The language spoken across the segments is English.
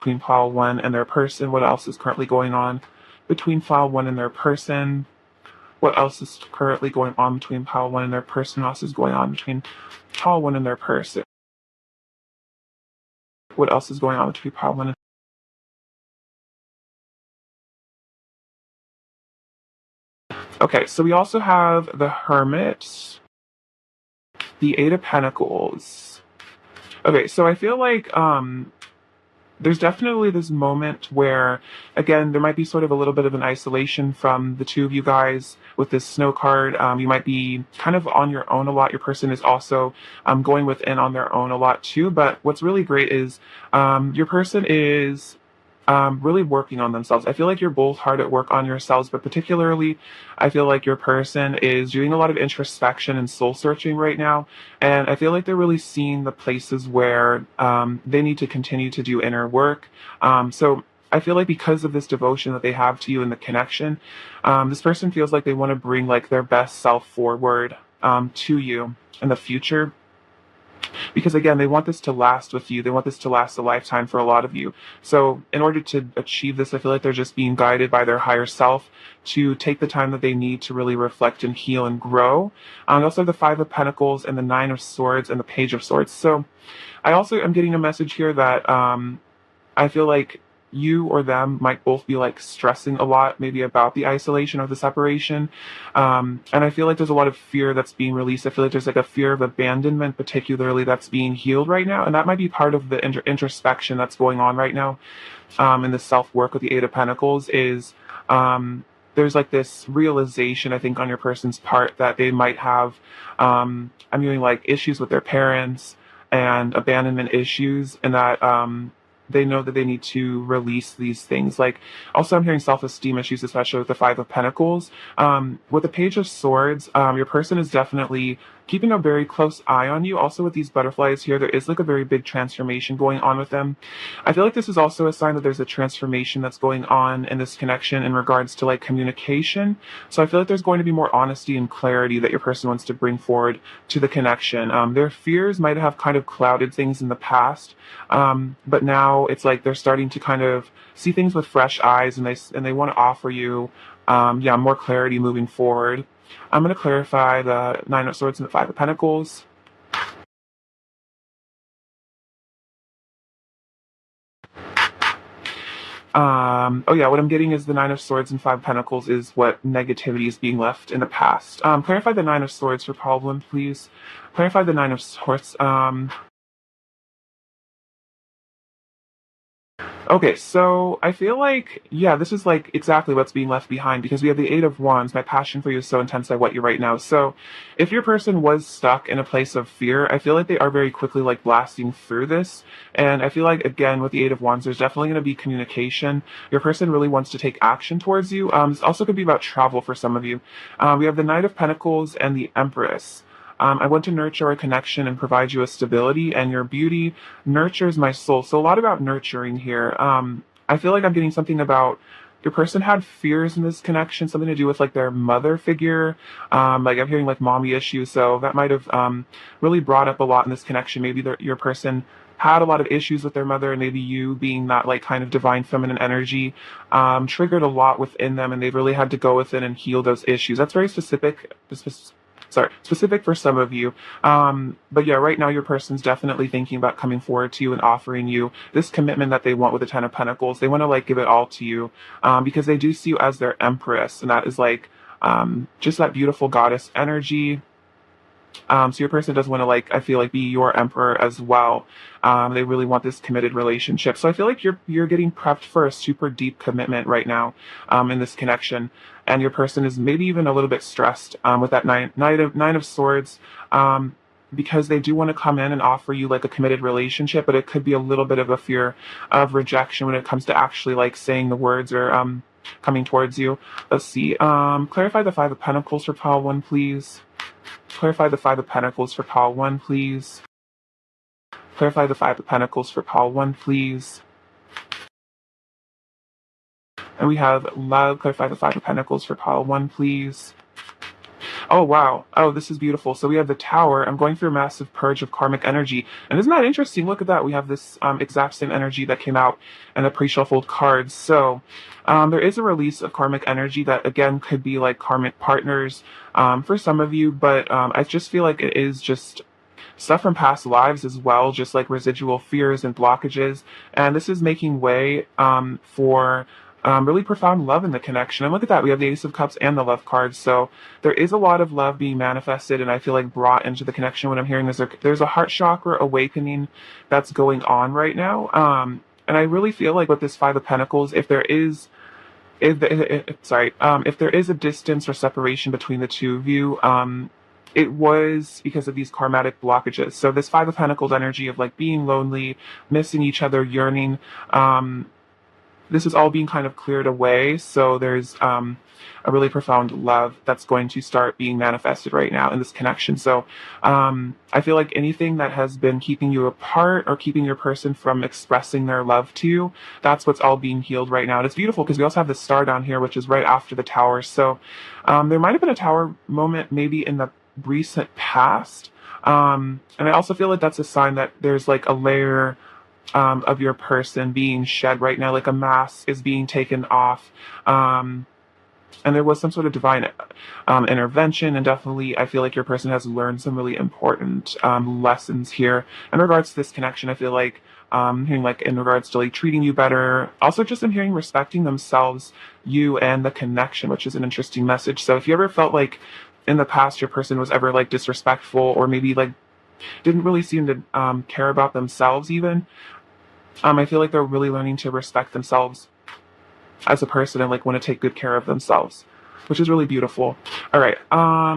between pile 1 and their person? What else is currently going on between pile 1 and their person? What else is currently going on between pile 1 and their person? What else is going on between pile 1 and their person? What else is going on between pile 1 and... Okay, so we also have the Hermit, the Eight of Pentacles. Okay, so I feel like there's definitely this moment where, again, there might be sort of a little bit of an isolation from the two of you guys with this snow card. You might be kind of on your own a lot. Your person is also going within on their own a lot too. But what's really great is your person is really working on themselves. I feel like you're both hard at work on yourselves, but particularly, I feel like your person is doing a lot of introspection and soul searching right now. And I feel like they're really seeing the places where they need to continue to do inner work. So I feel like because of this devotion that they have to you and the connection, this person feels like they want to bring like their best self forward to you in the future, because again, they want this to last with you. They want this to last a lifetime for a lot of you. So in order to achieve this, I feel like they're just being guided by their higher self to take the time that they need to really reflect and heal and grow. They also have the Five of Pentacles and the Nine of Swords and the Page of Swords. So I also am getting a message here that I feel like you or them might both be like stressing a lot, maybe about the isolation or the separation. And I feel like there's a lot of fear that's being released. I feel like there's like a fear of abandonment, particularly, that's being healed right now. And that might be part of the introspection that's going on right now in the self work with the Eight of Pentacles is there's like this realization, I think, on your person's part that they might have, I'm hearing like issues with their parents and abandonment issues, and that they know that they need to release these things. Like, also I'm hearing self-esteem issues, especially with the Five of Pentacles. With the Page of Swords, your person is definitely keeping a very close eye on you. Also with these butterflies here, there is like a very big transformation going on with them. I feel like this is also a sign that there's a transformation that's going on in this connection in regards to like communication. So I feel like there's going to be more honesty and clarity that your person wants to bring forward to the connection. Their fears might have kind of clouded things in the past, but now it's like they're starting to kind of see things with fresh eyes, and they want to offer you more clarity moving forward. I'm going to clarify the Nine of Swords and the Five of Pentacles. What I'm getting is the Nine of Swords and Five of Pentacles is what negativity is being left in the past. Clarify the Nine of Swords for problem, please. Clarify the Nine of Swords. Okay, so I feel like, yeah, this is like exactly what's being left behind, because we have the Eight of Wands. My passion for you is so intense, I want you right now. So if your person was stuck in a place of fear, I feel like they are very quickly like blasting through this. And I feel like, again, with the Eight of Wands, there's definitely going to be communication. Your person really wants to take action towards you. This also could be about travel for some of you. We have the Knight of Pentacles and the Empress. I want to nurture our connection and provide you a stability, and your beauty nurtures my soul. So a lot about nurturing here. I feel like I'm getting something about your person had fears in this connection, something to do with like their mother figure. Like I'm hearing like mommy issues. So that might have really brought up a lot in this connection. Maybe your person had a lot of issues with their mother, and maybe you being that like kind of divine feminine energy triggered a lot within them, and they've really had to go within and heal those issues. That's very specific for some of you. But yeah, right now your person's definitely thinking about coming forward to you and offering you this commitment that they want with the Ten of Pentacles. They want to like give it all to you, because they do see you as their empress, and that is like just that beautiful goddess energy. So your person does want to like, I feel like, be your emperor as well. They really want this committed relationship. So I feel like you're getting prepped for a super deep commitment right now in this connection. And your person is maybe even a little bit stressed with that nine of Swords. Because they do want to come in and offer you like a committed relationship, but it could be a little bit of a fear of rejection when it comes to actually like saying the words or coming towards you. Let's see. Clarify the Five of Pentacles for pile 1, please. Clarify the Five of Pentacles for pile 1, please. Clarify the Five of Pentacles for pile 1, please. And we have love. Clarify the Five of Pentacles for pile 1, please. Oh, wow. Oh, this is beautiful. So we have the Tower. I'm going through a massive purge of karmic energy. And isn't that interesting? Look at that. We have this exact same energy that came out in the pre-shuffled cards. So there is a release of karmic energy that, again, could be like karmic partners for some of you. But I just feel like it is just stuff from past lives as well, just like residual fears and blockages. And this is making way for really profound love in the connection. And look at that, we have the Ace of Cups and the Love cards. So there is a lot of love being manifested, and I feel like brought into the connection. When I'm hearing this, there's a heart chakra awakening that's going on right now. And I really feel like with this Five of Pentacles, if there is if there is a distance or separation between the two of you, it was because of these karmatic blockages. So this Five of Pentacles energy of like being lonely, missing each other, yearning, this is all being kind of cleared away. So there's a really profound love that's going to start being manifested right now in this connection. So I feel like anything that has been keeping you apart or keeping your person from expressing their love to you, that's what's all being healed right now. And it's beautiful because we also have the Star down here, which is right after the Tower. So there might have been a Tower moment maybe in the recent past. And I also feel like that's a sign that there's like a layer of your person being shed right now, like a mask is being taken off. And there was some sort of divine intervention, and definitely I feel like your person has learned some really important lessons here in regards to this connection. I feel like hearing like in regards to like treating you better, also just in hearing respecting themselves, you and the connection, which is an interesting message. So if you ever felt like in the past your person was ever like disrespectful or maybe like didn't really seem to care about themselves even, I feel like they're really learning to respect themselves as a person and like want to take good care of themselves, which is really beautiful. All right,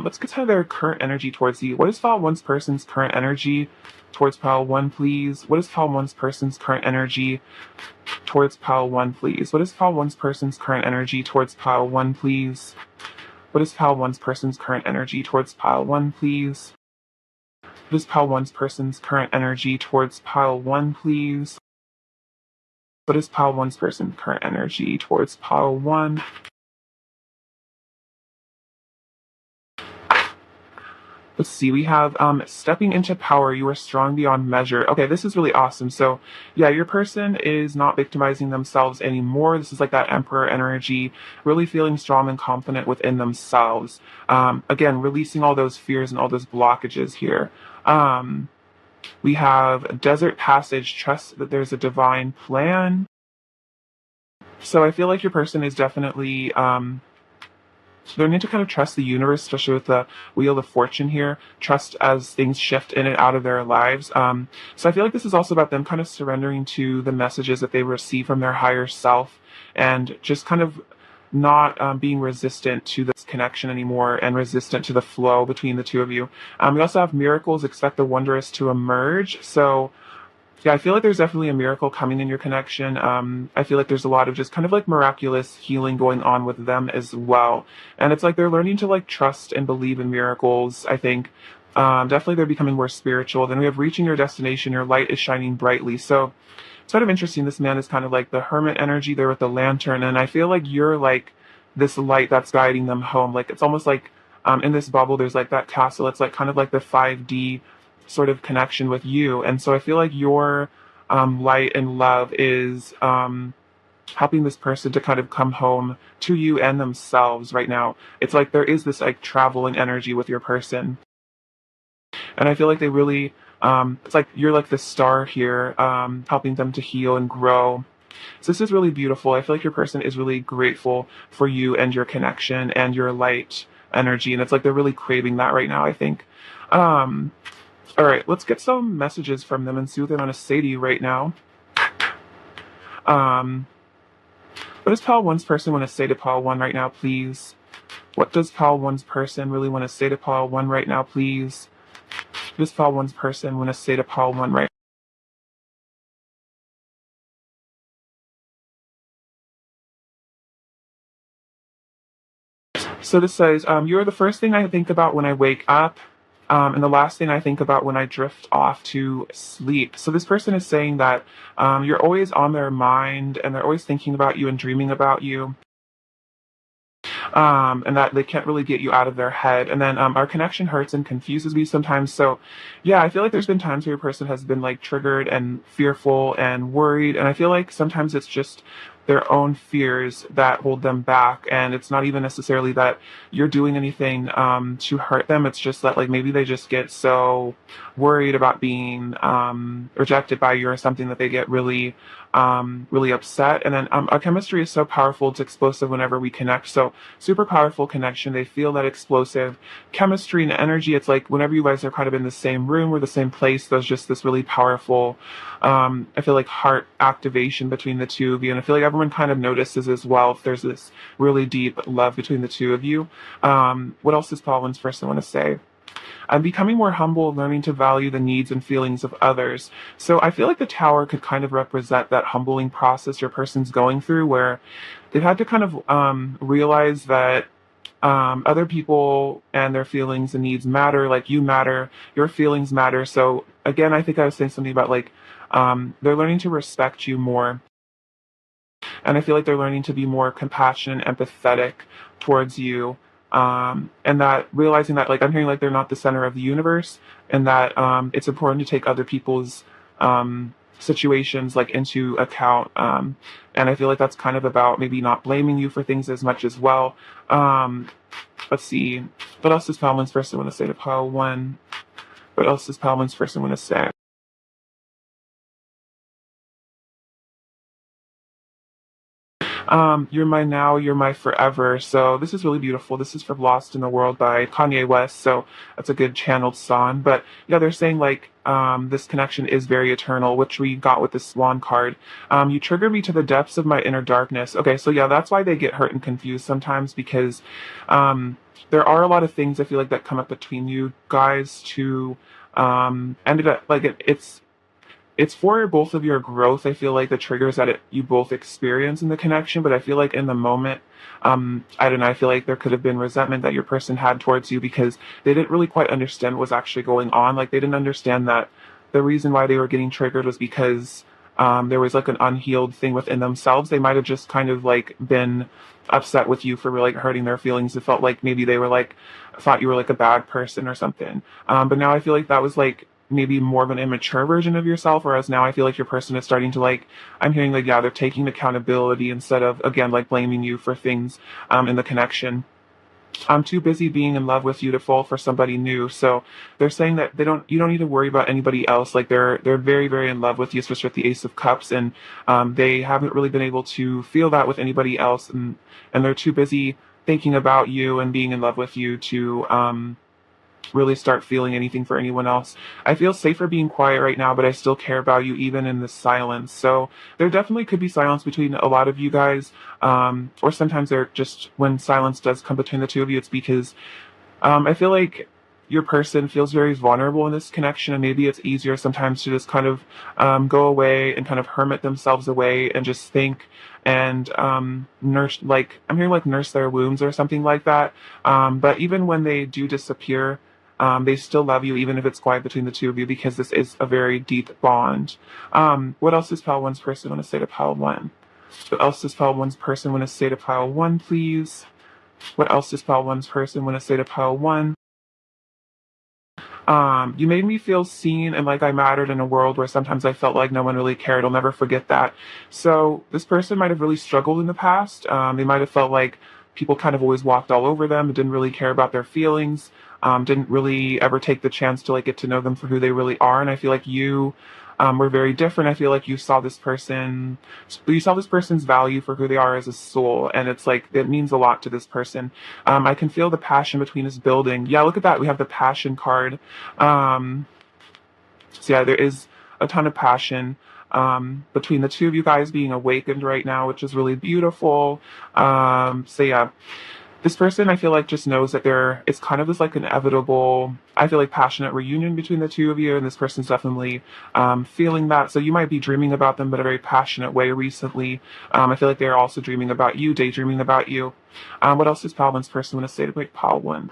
let's get to their current energy towards you. What is File 1's person's current energy towards Pile 1, please? What is Pile 1's person's current energy towards Pile 1, please? What is Pile 1's person's current energy towards Pile 1, please? What is Pile 1's person's current energy towards Pile 1, please? What is Pile 1's person's current energy towards Pile 1, please? What is Pile 1's person's current energy towards Pile 1? Let's see, we have stepping into power, you are strong beyond measure. Okay, this is really awesome. So yeah, your person is not victimizing themselves anymore. This is like that Emperor energy, really feeling strong and confident within themselves. Again, releasing all those fears and all those blockages here. We have desert passage, trust that there's a divine plan. So I feel like your person is definitely learning to kind of trust the universe, especially with the Wheel of Fortune here, trust as things shift in and out of their lives. So I feel like this is also about them kind of surrendering to the messages that they receive from their higher self and just kind of not being resistant to this connection anymore and resistant to the flow between the two of you. We also have miracles, expect the wondrous to emerge. So yeah, I feel like there's definitely a miracle coming in your connection. I feel like there's a lot of just kind of like miraculous healing going on with them as well. And it's like they're learning to like trust and believe in miracles, I think. Definitely they're becoming more spiritual. Then we have reaching your destination, your light is shining brightly. So it's kind of interesting. This man is kind of like the hermit energy there with the lantern. And I feel like you're like this light that's guiding them home. Like it's almost like in this bubble, there's like that castle. It's like kind of like the 5D sort of connection with you. And so I feel like your light and love is helping this person to kind of come home to you and themselves right now. It's like there is this like traveling energy with your person. And I feel like they really, it's like you're like the star here, helping them to heal and grow. So this is really beautiful. I feel like your person is really grateful for you and your connection and your light energy. And it's like they're really craving that right now, I think. All right, let's get some messages from them and see what they want to say to you right now. What does Pile 1's person want to say to Pile 1 right now, please? What does Pile 1's person really want to say to Pile 1 right now, please? What does Pile 1's person want to say to Pile 1 right now? So this says, you're the first thing I think about when I wake up, and the last thing I think about when I drift off to sleep. So this person is saying that you're always on their mind, and they're always thinking about you and dreaming about you. and that they can't really get you out of their head. And then our connection hurts and confuses me sometimes. So, yeah, I feel like there's been times where your person has been like triggered and fearful and worried, and I feel like sometimes it's just their own fears that hold them back, and it's not even necessarily that you're doing anything to hurt them. It's just that like maybe they just get so worried about being rejected by you or something that they get really upset. And then our chemistry is so powerful, it's explosive whenever we connect. So super powerful connection. They feel that explosive chemistry and energy. It's like whenever you guys are kind of in the same room or the same place, there's just this really powerful, I feel like heart activation between the two of you. And I feel like everyone kind of notices as well if there's this really deep love between the two of you. What else does Pauline's person want to say? I'm becoming more humble, learning to value the needs and feelings of others. So I feel like the tower could kind of represent that humbling process your person's going through, where they've had to kind of realize that other people and their feelings and needs matter, like you matter, your feelings matter. So again, I think I was saying something about like they're learning to respect you more. And I feel like they're learning to be more compassionate and empathetic towards you. And that realizing that, like, I'm hearing like they're not the center of the universe, and that it's important to take other people's situations like into account. And I feel like that's kind of about maybe not blaming you for things as much as well. Let's see. What else does Palman's person want to say to pile one? What else does Palman's person want to say? You're my now, you're my forever. So this is really beautiful. This is from Lost in the World by Kanye West. So that's a good channeled song. But yeah, they're saying like this connection is very eternal, which we got with the Swan card. You trigger me to the depths of my inner darkness. Okay, so yeah, that's why they get hurt and confused sometimes, because there are a lot of things I feel like that come up between you guys to ended up like it's for both of your growth. I feel like the triggers that you both experience in the connection, but I feel like in the moment, I don't know, I feel like there could have been resentment that your person had towards you because they didn't really quite understand what was actually going on. Like they didn't understand that the reason why they were getting triggered was because there was like an unhealed thing within themselves. They might have just kind of like been upset with you for like hurting their feelings. It felt like maybe they were like thought you were like a bad person or something. But now I feel like that was like maybe more of an immature version of yourself, whereas now I feel like your person is starting to like, I'm hearing like, yeah, they're taking accountability instead of again like blaming you for things in the connection. I'm too busy being in love with you to fall for somebody new. So they're saying that you don't need to worry about anybody else. Like they're very, very in love with you, especially with the Ace of Cups, and they haven't really been able to feel that with anybody else, and they're too busy thinking about you and being in love with you to really start feeling anything for anyone else. I feel safer being quiet right now, but I still care about you even in the silence. So there definitely could be silence between a lot of you guys, or sometimes there just when silence does come between the two of you, it's because I feel like your person feels very vulnerable in this connection, and maybe it's easier sometimes to just kind of go away and kind of hermit themselves away and just think and nurse, like I'm hearing like nurse their wounds or something like that. But even when they do disappear, they still love you, even if it's quiet between the two of you, because this is a very deep bond. What else does Pile One's person want to say to Pile One? What else does Pile One's person want to say to Pile One, please? What else does Pile One's person want to say to Pile One? You made me feel seen and like I mattered in a world where sometimes I felt like no one really cared. I'll never forget that. So this person might have really struggled in the past. They might have felt like people kind of always walked all over them, didn't really care about their feelings, didn't really ever take the chance to like get to know them for who they really are. And I feel like you were very different. I feel like you saw this person's value for who they are as a soul, and it's like it means a lot to this person. I can feel the passion between us building. Yeah, look at that. We have the passion card. Um, so yeah, there is a ton of passion between the two of you guys being awakened right now, which is really beautiful. So yeah, this person I feel like just knows that it's kind of this like inevitable, I feel like passionate reunion between the two of you, and this person's definitely feeling that. So you might be dreaming about them in a very passionate way recently. I feel like they're also dreaming about you, daydreaming about you. What else does Palvin's person want to say to Pal One?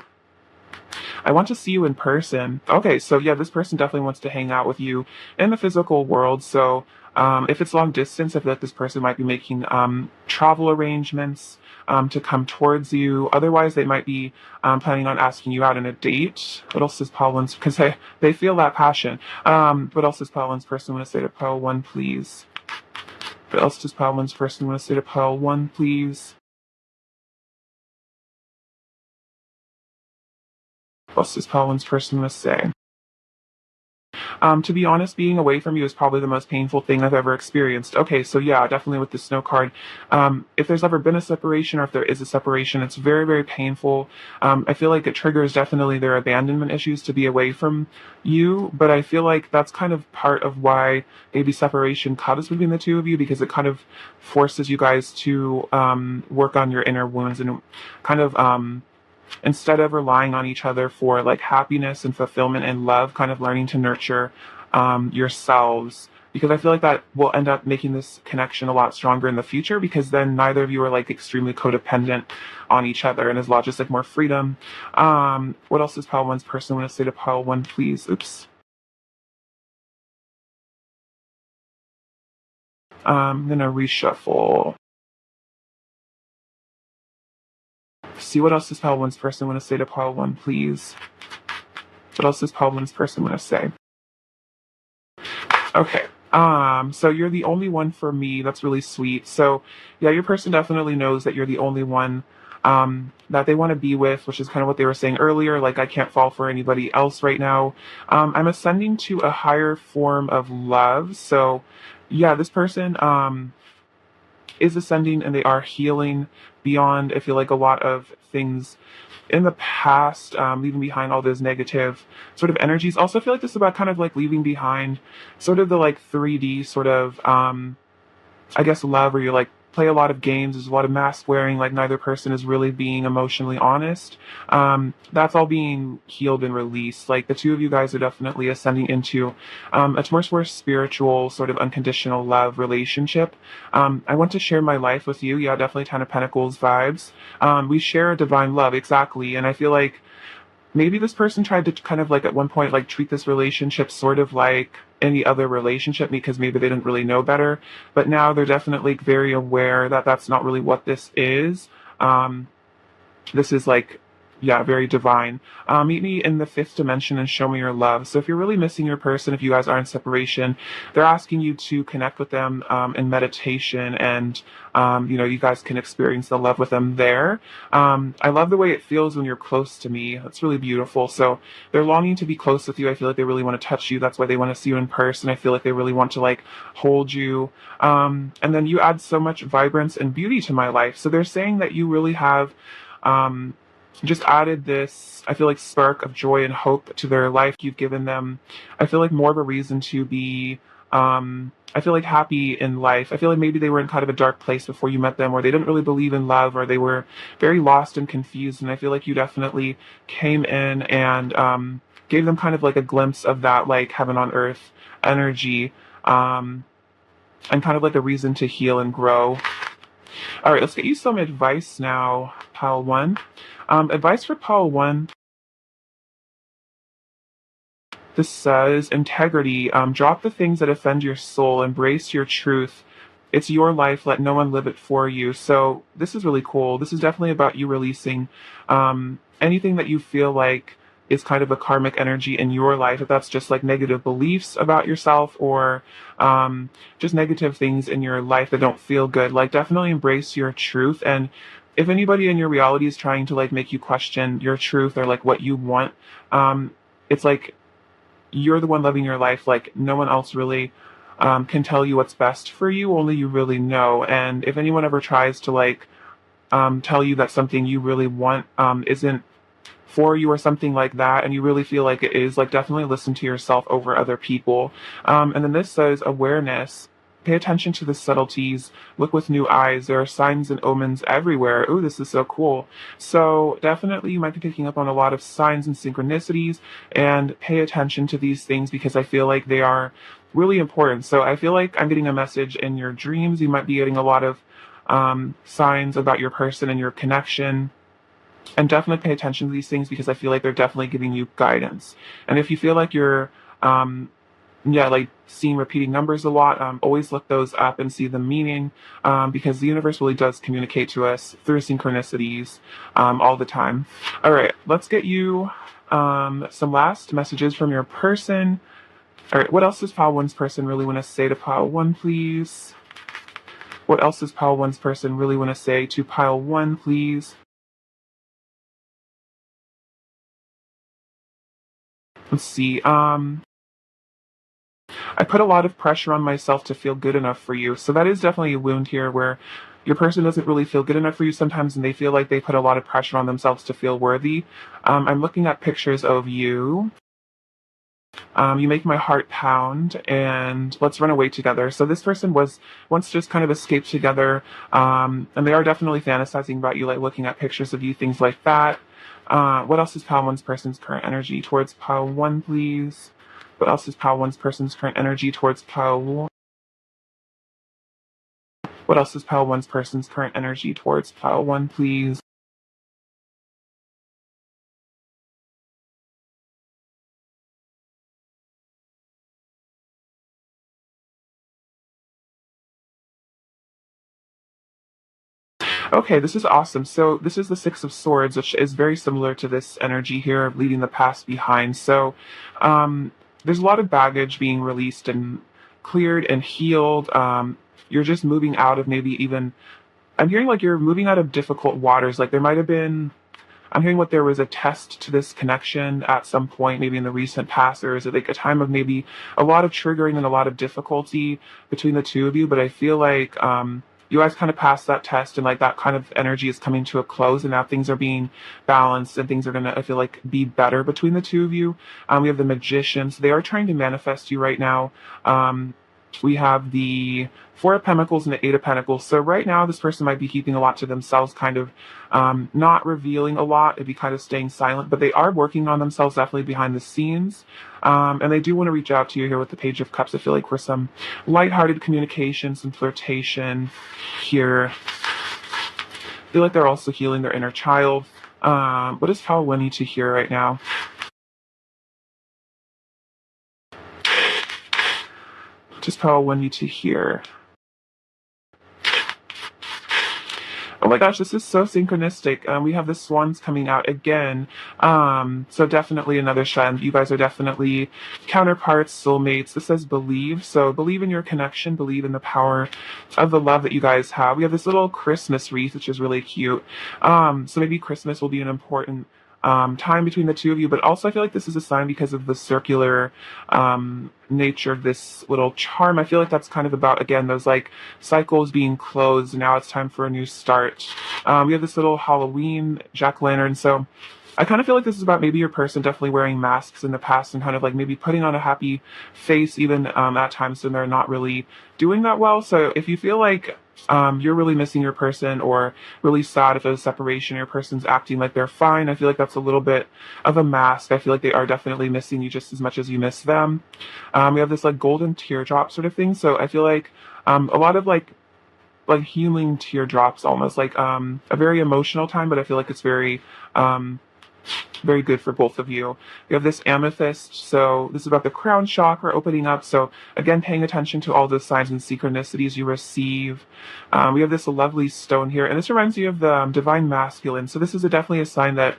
I want to see you in person. Okay, so yeah, this person definitely wants to hang out with you in the physical world. So if it's long distance, I feel like this person might be making travel arrangements to come towards you. Otherwise, they might be planning on asking you out on a date. What else does Pile 1's, because they feel that passion. What else does Pile 1's person want to say to Pile 1, please? What else does Pile 1's person want to say to Pile 1, please? What else does Pile 1's person want to say? To be honest, being away from you is probably the most painful thing I've ever experienced. Okay, so yeah, definitely with the snow card. If there's ever been a separation or if there is a separation, it's very, very painful. I feel like it triggers definitely their abandonment issues to be away from you, but I feel like that's kind of part of why maybe separation comes between the two of you because it kind of forces you guys to work on your inner wounds and kind of instead of relying on each other for like happiness and fulfillment and love, kind of learning to nurture yourselves. Because I feel like that will end up making this connection a lot stronger in the future because then neither of you are like extremely codependent on each other and there's a lot just like more freedom. What else does Pile 1's person want to say to Pile 1, please? Oops. I'm gonna reshuffle. See what else does Pile 1's person want to say to Pile 1, please? What else does Pile 1's person want to say? Okay. So you're the only one for me. That's really sweet. So yeah, your person definitely knows that you're the only one that they want to be with, which is kind of what they were saying earlier. Like, I can't fall for anybody else right now. I'm ascending to a higher form of love. So yeah, this person is ascending and they are healing beyond, I feel like, a lot of things in the past, leaving behind all those negative sort of energies. Also, I feel like this is about kind of like leaving behind sort of the like 3D sort of I guess love where you like play a lot of games, there's a lot of mask wearing, like neither person is really being emotionally honest. That's all being healed and released. Like the two of you guys are definitely ascending into a much more spiritual, sort of unconditional love relationship. I want to share my life with you. Yeah, definitely Ten of Pentacles vibes. We share a divine love, exactly. And I feel like maybe this person tried to kind of like at one point like treat this relationship sort of like any other relationship because maybe they didn't really know better, but now they're definitely very aware that that's not really what this is. This is like, yeah, very divine. Meet me in the fifth dimension and show me your love. So if you're really missing your person, if you guys are in separation, they're asking you to connect with them in meditation, and you guys can experience the love with them there. I love the way it feels when you're close to me. That's really beautiful. So they're longing to be close with you. I feel like they really want to touch you. That's why they want to see you in person. I feel like they really want to like hold you. And then you add so much vibrance and beauty to my life. So they're saying that you really have um, just added this, I feel like, spark of joy and hope to their life. You've given them, I feel like, more of a reason to be, I feel like, happy in life. I feel like maybe they were in kind of a dark place before you met them, or they didn't really believe in love, or they were very lost and confused. And I feel like you definitely came in and gave them kind of like a glimpse of that, like, heaven on earth energy, and kind of like a reason to heal and grow. All right, let's get you some advice now, Pile 1. Advice for Pile 1. This says integrity. Drop the things that offend your soul. Embrace your truth. It's your life. Let no one live it for you. So this is really cool. This is definitely about you releasing anything that you feel like is kind of a karmic energy in your life. If that's just like negative beliefs about yourself or just negative things in your life that don't feel good, like definitely embrace your truth. And if anybody in your reality is trying to like make you question your truth or like what you want, it's like you're the one living your life. Like no one else really can tell you what's best for you. Only you really know. And if anyone ever tries to like tell you that something you really want isn't for you or something like that, and you really feel like it is, like definitely listen to yourself over other people. And then this says awareness. Pay attention to the subtleties. Look with new eyes. There are signs and omens everywhere. Ooh, this is so cool. So definitely you might be picking up on a lot of signs and synchronicities, and pay attention to these things because I feel like they are really important. So I feel like I'm getting a message in your dreams. You might be getting a lot of signs about your person and your connection. And definitely pay attention to these things because I feel like they're definitely giving you guidance. And if you feel like you're, yeah, like seeing repeating numbers a lot, always look those up and see the meaning, because the universe really does communicate to us through synchronicities all the time. All right, let's get you some last messages from your person. All right, what else does pile one's person really want to say to pile one, please? What else does pile one's person really want to say to pile one, please? Let's see. I put a lot of pressure on myself to feel good enough for you. So that is definitely a wound here where your person doesn't really feel good enough for you sometimes and they feel like they put a lot of pressure on themselves to feel worthy. I'm looking at pictures of you. You make my heart pound, and let's run away together. So this person was once just kind of escaped together, and they are definitely fantasizing about you, like looking at pictures of you, things like that. What else is pile one's person's current energy towards pile one, please? What else is pile one's person's current energy towards pile one? What else is pile one's person's current energy towards pile one, please? Okay, this is awesome. So this is the Six of Swords, which is very similar to this energy here of leaving the past behind. So there's a lot of baggage being released and cleared and healed. You're just moving out of maybe even, I'm hearing like you're moving out of difficult waters. Like there might have been, I'm hearing what there was a test to this connection at some point, maybe in the recent past, or is it like a time of maybe a lot of triggering and a lot of difficulty between the two of you? But I feel like you guys kind of passed that test, and like that kind of energy is coming to a close, and now things are being balanced, and things are gonna, I feel like, be better between the two of you. We have the Magician, so they are trying to manifest you right now. We have the Four of Pentacles and the Eight of Pentacles. So right now, this person might be keeping a lot to themselves, kind of not revealing a lot. It'd be kind of staying silent, but they are working on themselves definitely behind the scenes. And they do want to reach out to you here with the Page of Cups. I feel like for some lighthearted communication, some flirtation here. I feel like they're also healing their inner child. What does Pile One need to hear right now? Just Pile One need to hear. Oh my gosh, this is so synchronistic. We have the swans coming out again. So definitely another trend. You guys are definitely counterparts, soulmates. This says believe. So believe in your connection, believe in the power of the love that you guys have. We have this little Christmas wreath, which is really cute. So maybe Christmas will be an important time between the two of you, but also I feel like this is a sign because of the circular nature of this little charm. I feel like that's kind of about, again, those like cycles being closed, and now it's time for a new start. We have this little Halloween jack-o'-lantern, so I kind of feel like this is about maybe your person definitely wearing masks in the past and kind of like maybe putting on a happy face even at times when they're not really doing that well. So if you feel like you're really missing your person or really sad if there's a separation, your person's acting like they're fine, I feel like that's a little bit of a mask. I feel like they are definitely missing you just as much as you miss them. We have this like golden teardrop sort of thing. So I feel like a lot of like healing teardrops, almost like a very emotional time, but I feel like it's very good for both of you. We have this amethyst, so this is about the crown chakra opening up. So again, paying attention to all the signs and synchronicities you receive. We have this lovely stone here, and this reminds you of the divine masculine. So this is definitely a sign that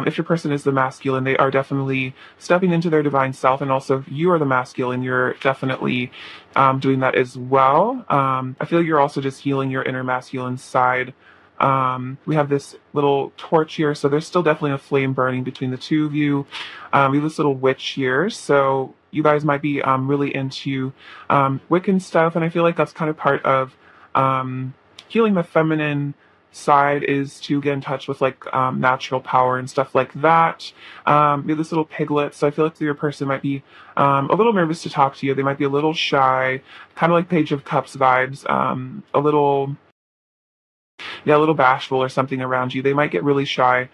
if your person is the masculine, they are definitely stepping into their divine self, and also if you are the masculine, you're definitely doing that as well. I feel like you're also just healing your inner masculine side. We have this little torch here, so there's still definitely a flame burning between the two of you. We have this little witch here, so you guys might be really into Wiccan stuff, and I feel like that's kind of part of healing the feminine side, is to get in touch with like natural power and stuff like that. We have this little piglet, so I feel like your person might be a little nervous to talk to you. They might be a little shy, kind of like Page of Cups vibes, a little, yeah, a little bashful or something around you. They might get really shy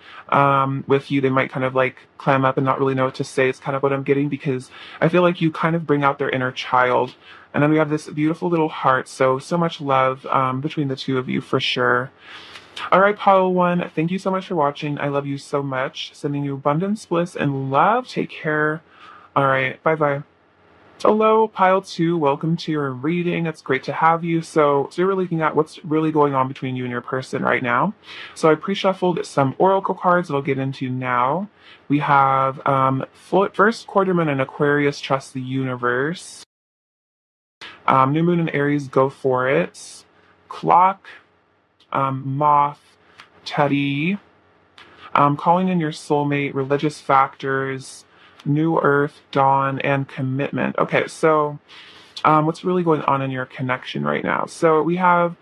with you. They might kind of like clam up and not really know what to say. It's kind of what I'm getting, because I feel like you kind of bring out their inner child. And then we have this beautiful little heart. So much love between the two of you for sure. All right, pile one, thank you so much for watching. I love you so much. Sending you abundance, bliss, and love. Take care. All right, bye bye. Hello, pile two. Welcome to your reading. It's great to have you. So we're looking at what's really going on between you and your person right now. So I pre-shuffled some oracle cards that I'll get into now. We have first quarterman and Aquarius, trust the universe. New moon and Aries, go for it. Clock, moth, Teddy, calling in your soulmate, religious factors, new earth, dawn, and commitment. Okay, so what's really going on in your connection right now? So we have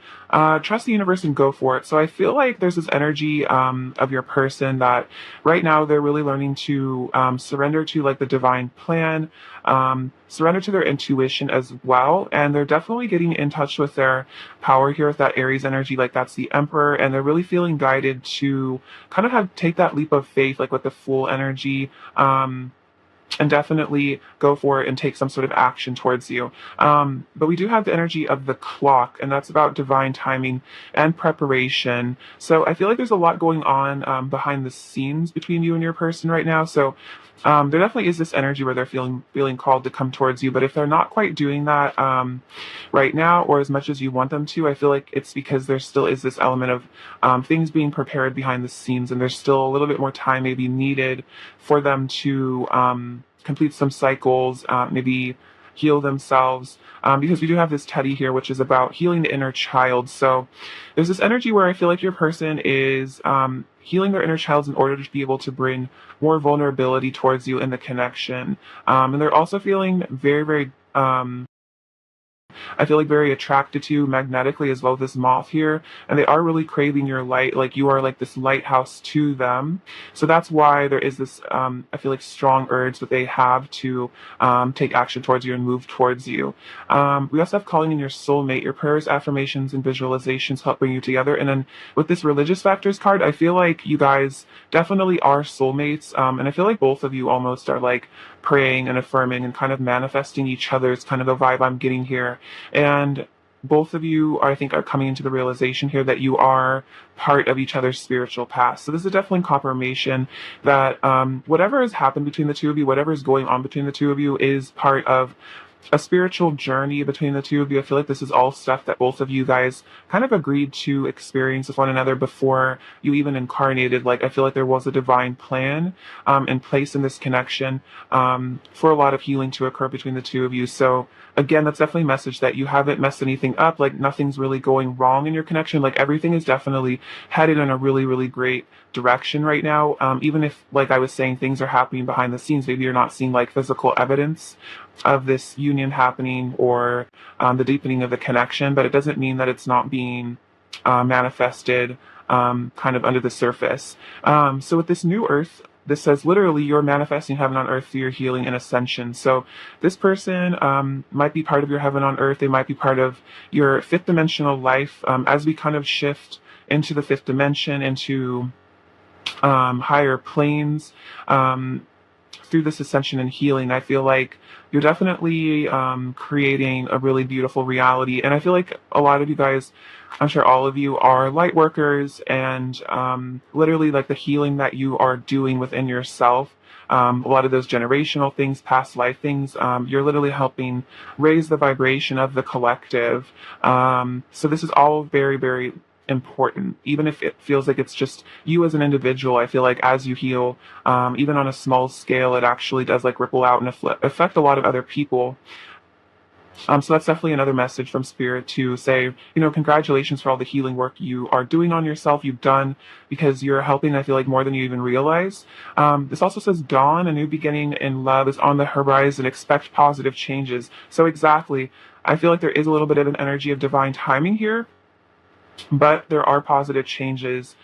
trust the universe and go for it. So I feel like there's this energy of your person that right now they're really learning to surrender to like the divine plan, surrender to their intuition as well, and they're definitely getting in touch with their power here with that Aries energy. Like that's the Emperor, and they're really feeling guided to kind of have take that leap of faith, like with the Fool energy. And definitely go for it and take some sort of action towards you. But we do have the energy of the clock, and that's about divine timing and preparation. So I feel like there's a lot going on behind the scenes between you and your person right now. So there definitely is this energy where they're feeling called to come towards you. But if they're not quite doing that right now, or as much as you want them to, I feel like it's because there still is this element of things being prepared behind the scenes, and there's still a little bit more time maybe needed for them to complete some cycles, maybe heal themselves, because we do have this Teddy here, which is about healing the inner child. So there's this energy where I feel like your person is healing their inner child in order to be able to bring more vulnerability towards you in the connection. And they're also feeling very, very I feel like very attracted to you magnetically as well, this moth here, and they are really craving your light. Like you are like this lighthouse to them. So that's why there is this I feel like strong urge that they have to take action towards you and move towards you. We also have calling in your soulmate. Your prayers, affirmations, and visualizations help bring you together. And then with this religious factors card, I feel like you guys definitely are soulmates. And I feel like both of you almost are like praying and affirming and kind of manifesting each other. It's kind of the vibe I'm getting here. And both of you, I think, are coming into the realization here that you are part of each other's spiritual past. So this is definitely confirmation that whatever has happened between the two of you, whatever is going on between the two of you, is part of a spiritual journey between the two of you. I feel like this is all stuff that both of you guys kind of agreed to experience with one another before you even incarnated. Like, I feel like there was a divine plan in place in this connection for a lot of healing to occur between the two of you. So again, that's definitely a message that you haven't messed anything up. Like, nothing's really going wrong in your connection. Like, everything is definitely headed in a really, really great direction right now. Even if, like I was saying, things are happening behind the scenes, maybe you're not seeing like physical evidence of this union happening or the deepening of the connection, but it doesn't mean that it's not being manifested kind of under the surface. So with this new earth, this says literally you're manifesting heaven on earth through your healing and ascension. So this person might be part of your heaven on earth. They might be part of your fifth dimensional life as we kind of shift into the fifth dimension, into higher planes. Through this ascension and healing, I feel like you're definitely creating a really beautiful reality. And I feel like a lot of you guys, I'm sure all of you, are light workers, and literally like the healing that you are doing within yourself. A lot of those generational things, past life things, you're literally helping raise the vibration of the collective. So this is all very, very important, even if it feels like it's just you as an individual. I feel like as you heal, even on a small scale, it actually does like ripple out and affect a lot of other people. So that's definitely another message from Spirit to say, congratulations for all the healing work you are doing on yourself, you've done, because you're helping, I feel like, more than you even realize. This also says dawn, a new beginning in love is on the horizon, expect positive changes. So exactly, I feel like there is a little bit of an energy of divine timing here, but there are positive changes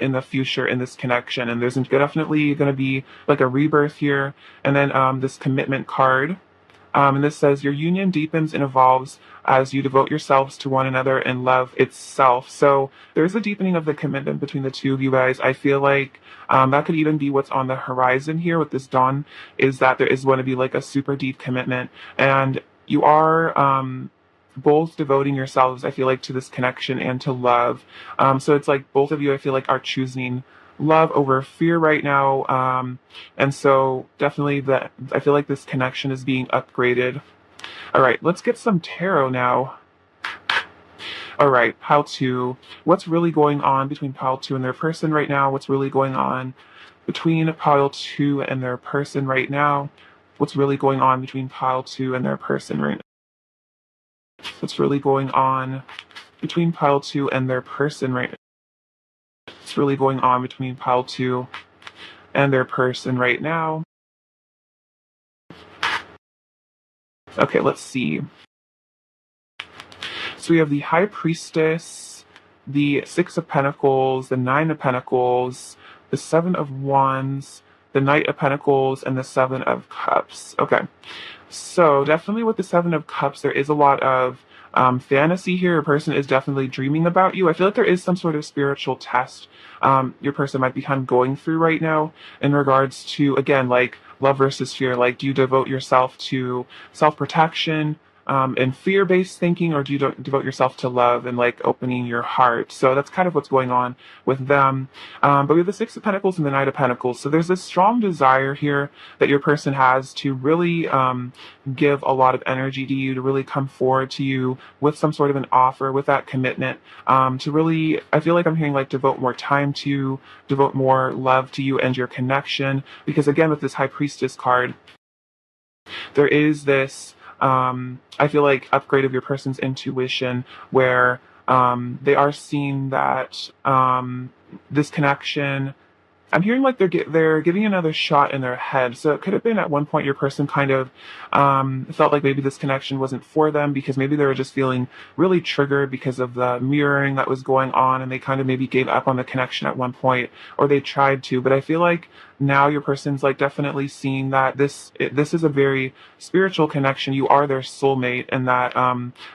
in the future in this connection, and there's definitely going to be like a rebirth here. And then this commitment card, and this says your union deepens and evolves as you devote yourselves to one another and love itself. So there's a deepening of the commitment between the two of you guys. I feel like that could even be what's on the horizon here with this dawn, is that there is going to be like a super deep commitment, and you are both devoting yourselves, I feel like, to this connection and to love. So it's like both of you, I feel like, are choosing love over fear right now. And so definitely that I feel like this connection is being upgraded. All right, let's get some tarot now. All right, pile two. What's really going on between pile two and their person right now? What's really going on between pile two and their person right now? What's really going on between pile two and their person right now? What's really going on between pile two and their person right now? What's really going on between pile two and their person right now? Okay, let's see. So we have the High Priestess, the Six of Pentacles, the Nine of Pentacles, the Seven of Wands, the Knight of Pentacles, and the Seven of Cups. Okay. So definitely with the Seven of Cups, there is a lot of fantasy here. A person is definitely dreaming about you. I feel like there is some sort of spiritual test your person might be kind of going through right now in regards to, again, like love versus fear. Like, do you devote yourself to self-protection and fear-based thinking, or do you devote yourself to love and like opening your heart? So that's kind of what's going on with them. But we have the Six of Pentacles and the Knight of Pentacles. So there's this strong desire here that your person has to really give a lot of energy to you, to really come forward to you with some sort of an offer, with that commitment, to really, I feel like I'm hearing like devote more time to you, devote more love to you and your connection. Because again, with this High Priestess card, there is this, I feel like, upgrade of your person's intuition where they are seeing that this connection, I'm hearing like they're giving another shot in their head. So it could have been at one point your person kind of felt like maybe this connection wasn't for them because maybe they were just feeling really triggered because of the mirroring that was going on, and they kind of maybe gave up on the connection at one point, or they tried to. But I feel like now your person's like definitely seeing that this is a very spiritual connection. You are their soulmate, and that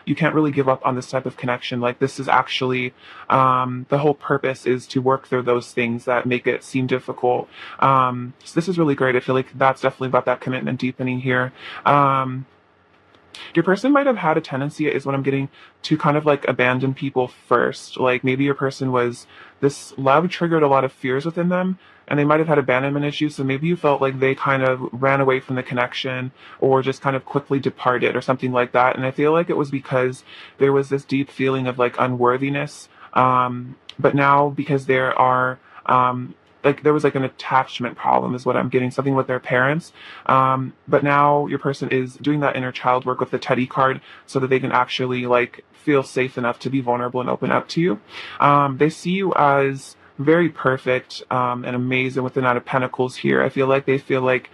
you can't really give up on this type of connection. Like, this is actually the whole purpose is to work through those things that make it seem difficult. So this is really great. I feel like that's definitely about that commitment deepening here. Your person might have had a tendency, is what I'm getting, to kind of like abandon people first. Like maybe your person was, this love triggered a lot of fears within them, and they might have had abandonment issues. So maybe you felt like they kind of ran away from the connection or just kind of quickly departed or something like that. And I feel like it was because there was this deep feeling of like unworthiness. But now, because there are, like there was like an attachment problem is what I'm getting, something with their parents. But now your person is doing that inner child work with the Teddy card so that they can actually like feel safe enough to be vulnerable and open up to you. They see you as very perfect and amazing with the Knight of Pentacles here. I feel like they feel like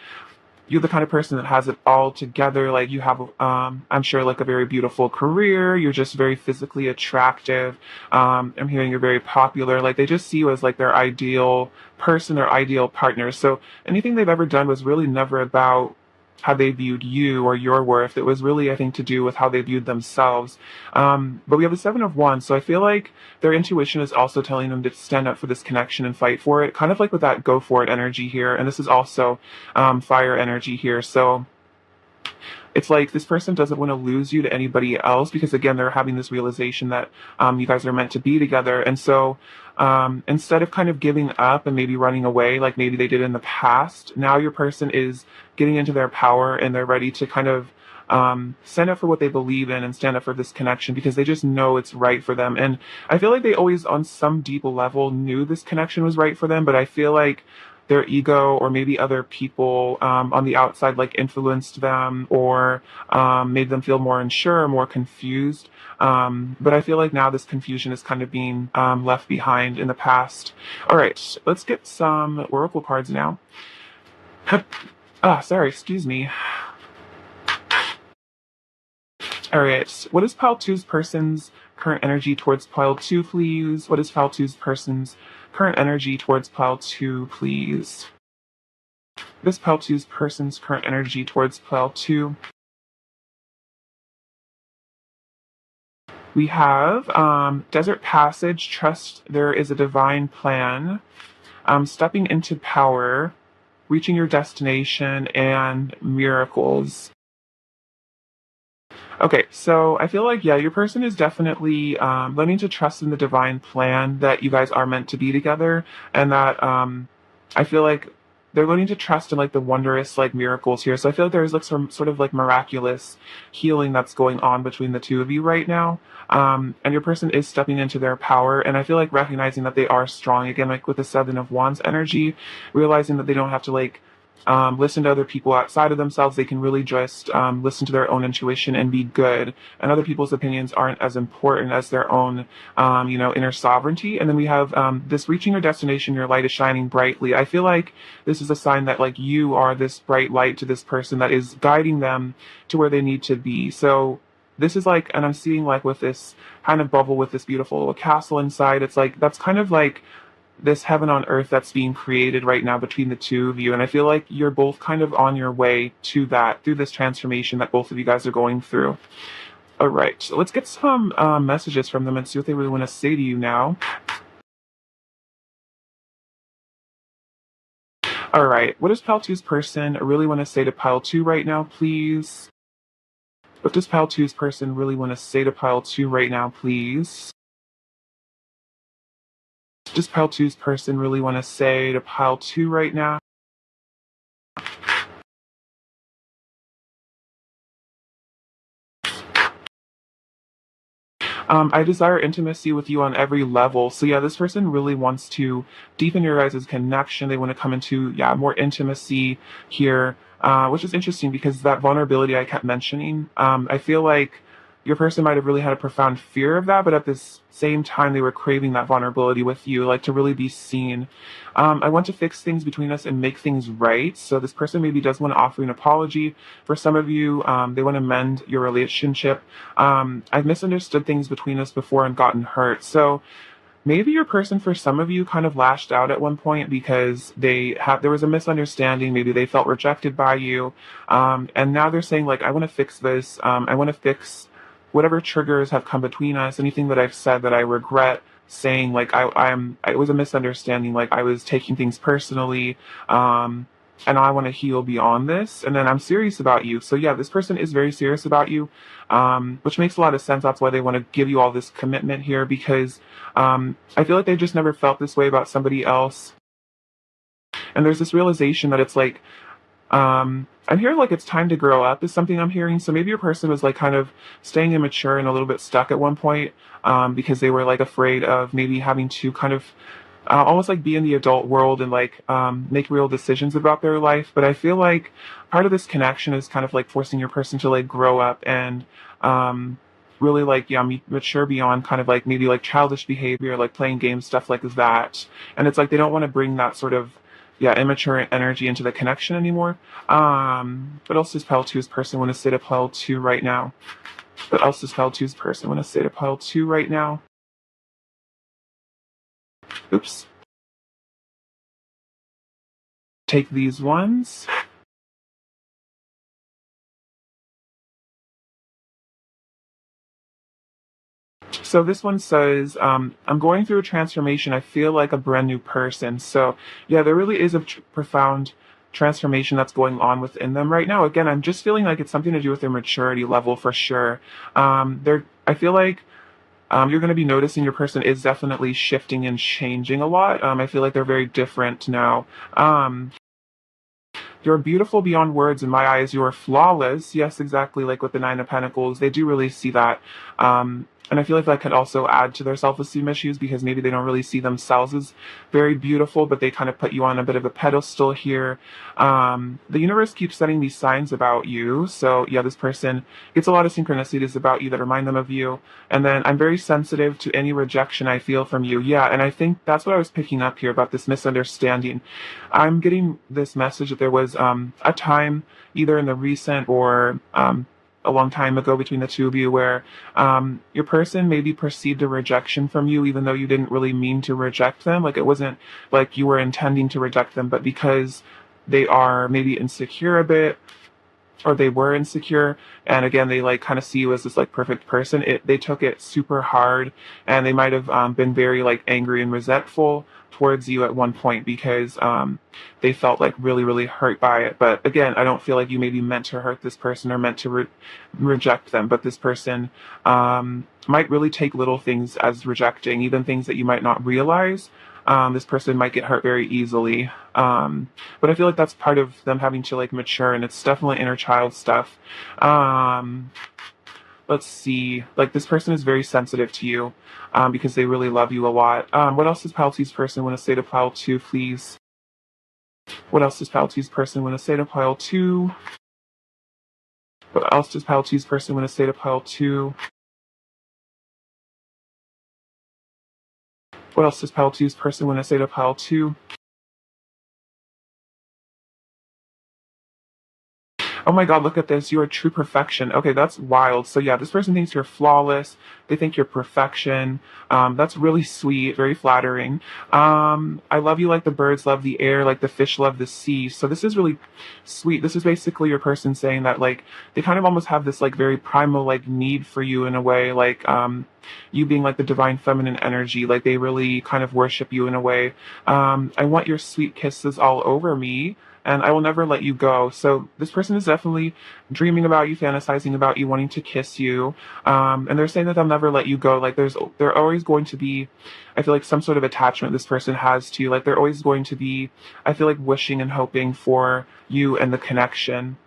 you're the kind of person that has it all together. Like you have, I'm sure, like a very beautiful career. You're just very physically attractive. I'm hearing you're very popular. Like they just see you as like their ideal person or ideal partner. So anything they've ever done was really never about how they viewed you or your worth. It was really, I think, to do with how they viewed themselves. But we have the Seven of Wands. So I feel like their intuition is also telling them to stand up for this connection and fight for it, kind of like with that go for it energy here. And this is also fire energy here. So it's like this person doesn't want to lose you to anybody else because, again, they're having this realization that you guys are meant to be together. And so instead of kind of giving up and maybe running away like maybe they did in the past, now your person is getting into their power and they're ready to kind of stand up for what they believe in and stand up for this connection because they just know it's right for them. And I feel like they always, on some deep level, knew this connection was right for them, but I feel like their ego or maybe other people on the outside like influenced them or made them feel more unsure, more confused. But I feel like now this confusion is kind of being left behind in the past. All right, let's get some oracle cards now. Sorry, excuse me. All right, what is pile two's person's current energy towards pile two, please? What is pile two's person's current energy towards pile two, please? This pile two's person's current energy towards pile two. We have Desert Passage, trust there is a divine plan, stepping into power, reaching your destination, and miracles. Okay, so I feel like, yeah, your person is definitely learning to trust in the divine plan that you guys are meant to be together, and that I feel like they're learning to trust in like the wondrous like miracles here. So I feel like there's like some sort of like miraculous healing that's going on between the two of you right now. And your person is stepping into their power, and I feel like recognizing that they are strong again, like with the Seven of Wands energy, realizing that they don't have to like listen to other people outside of themselves. They can really just listen to their own intuition and be good. And other people's opinions aren't as important as their own, inner sovereignty. And then we have this reaching your destination, your light is shining brightly. I feel like this is a sign that like you are this bright light to this person that is guiding them to where they need to be. So this is like, and I'm seeing like with this kind of bubble with this beautiful little castle inside, it's like, that's kind of like this heaven on earth that's being created right now between the two of you. And I feel like you're both kind of on your way to that through this transformation that both of you guys are going through. All right, so let's get some messages from them and see what they really want to say to you now. All right, what does Pile 2's person really want to say to Pile 2 right now, please? What does Pile 2's person really want to say to Pile 2 right now, please? Does Pile 2's person really want to say to Pile 2 right now? I desire intimacy with you on every level. So yeah, this person really wants to deepen your guys' connection. They want to come into, yeah, more intimacy here, which is interesting because that vulnerability I kept mentioning, I feel like your person might have really had a profound fear of that, but at this same time, they were craving that vulnerability with you, like to really be seen. I want to fix things between us and make things right. So this person maybe does want to offer you an apology. For some of you, they want to mend your relationship. I've misunderstood things between us before and gotten hurt. So maybe your person, for some of you, kind of lashed out at one point because there was a misunderstanding. Maybe they felt rejected by you, and now they're saying like, I want to fix this. I want to fix whatever triggers have come between us. Anything that I've said that I regret saying, like it was a misunderstanding. Like I was taking things personally. And I want to heal beyond this. And then I'm serious about you. So yeah, this person is very serious about you, which makes a lot of sense. That's why they want to give you all this commitment here because I feel like they just never felt this way about somebody else. And there's this realization that it's like, I'm hearing like it's time to grow up is something I'm hearing. So maybe your person was like kind of staying immature and a little bit stuck at one point because they were like afraid of maybe having to kind of almost like be in the adult world and like make real decisions about their life. But I feel like part of this connection is kind of like forcing your person to like grow up and really like yeah mature beyond kind of like maybe like childish behavior, like playing games, stuff like that. And it's like they don't want to bring that sort of yeah immature energy into the connection anymore. What else does Pile 2's person want to say to Pile 2 right now? What else does Pile 2's person want to say to Pile 2 right now? Oops. Take these ones. So this one says, I'm going through a transformation. I feel like a brand new person. So yeah, there really is a profound transformation that's going on within them right now. Again, I'm just feeling like it's something to do with their maturity level for sure. I feel like you're going to be noticing your person is definitely shifting and changing a lot. I feel like they're very different now. You're beautiful beyond words in my eyes. You are flawless. Yes, exactly. Like with the Nine of Pentacles, they do really see that. And I feel like that could also add to their self-esteem issues because maybe they don't really see themselves as very beautiful, but they kind of put you on a bit of a pedestal here. The universe keeps sending these signs about you. So yeah, this person gets a lot of synchronicities about you that remind them of you. And then I'm very sensitive to any rejection I feel from you. Yeah, and I think that's what I was picking up here about this misunderstanding. I'm getting this message that there was a time, either in the recent or a long time ago between the two of you, where your person maybe perceived a rejection from you, even though you didn't really mean to reject them. Like it wasn't like you were intending to reject them, but because they are maybe insecure a bit, or they were insecure, and again they like kind of see you as this like perfect person, they took it super hard, and they might have been very like angry and resentful towards you at one point because they felt like really really hurt by it. But again, I don't feel like you maybe meant to hurt this person or meant to reject them, but this person might really take little things as rejecting, even things that you might not realize. This person might get hurt very easily. But I feel like that's part of them having to like mature, and it's definitely inner child stuff. Um, let's see. Like this person is very sensitive to you, because they really love you a lot. What else does Pisces person want to say to pile two, please? What else does Pisces person want to say to pile two? What else does Pisces person want to say to pile two? What else does Pisces person want to say to pile two? Oh my God, look at this. You are true perfection. Okay, that's wild. So yeah, this person thinks you're flawless. They think you're perfection. That's really sweet, very flattering. I love you like the birds love the air, like the fish love the sea. So this is really sweet. This is basically your person saying that like they kind of almost have this like very primal like need for you in a way, like you being like the divine feminine energy, like they really kind of worship you in a way. I want your sweet kisses all over me, and I will never let you go. So this person is definitely dreaming about you, fantasizing about you, wanting to kiss you. And they're saying that they'll never let you go. Like they're always going to be, I feel like, some sort of attachment this person has to you. Like they're always going to be, I feel like, wishing and hoping for you and the connection.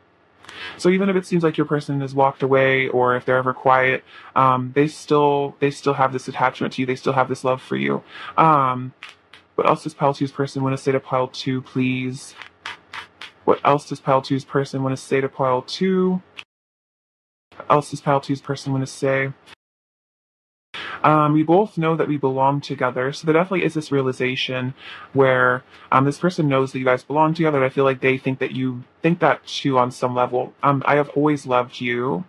So even if it seems like your person has walked away, or if they're ever quiet, they still have this attachment to you. They still have this love for you. What else does Pile Two's person want to say to Pile Two, please? What else does Pile Two's person want to say to Pile Two? What else does Pile Two's person want to say? We both know that we belong together, so there definitely is this realization where this person knows that you guys belong together. And I feel like they think that you think that too on some level. I have always loved you.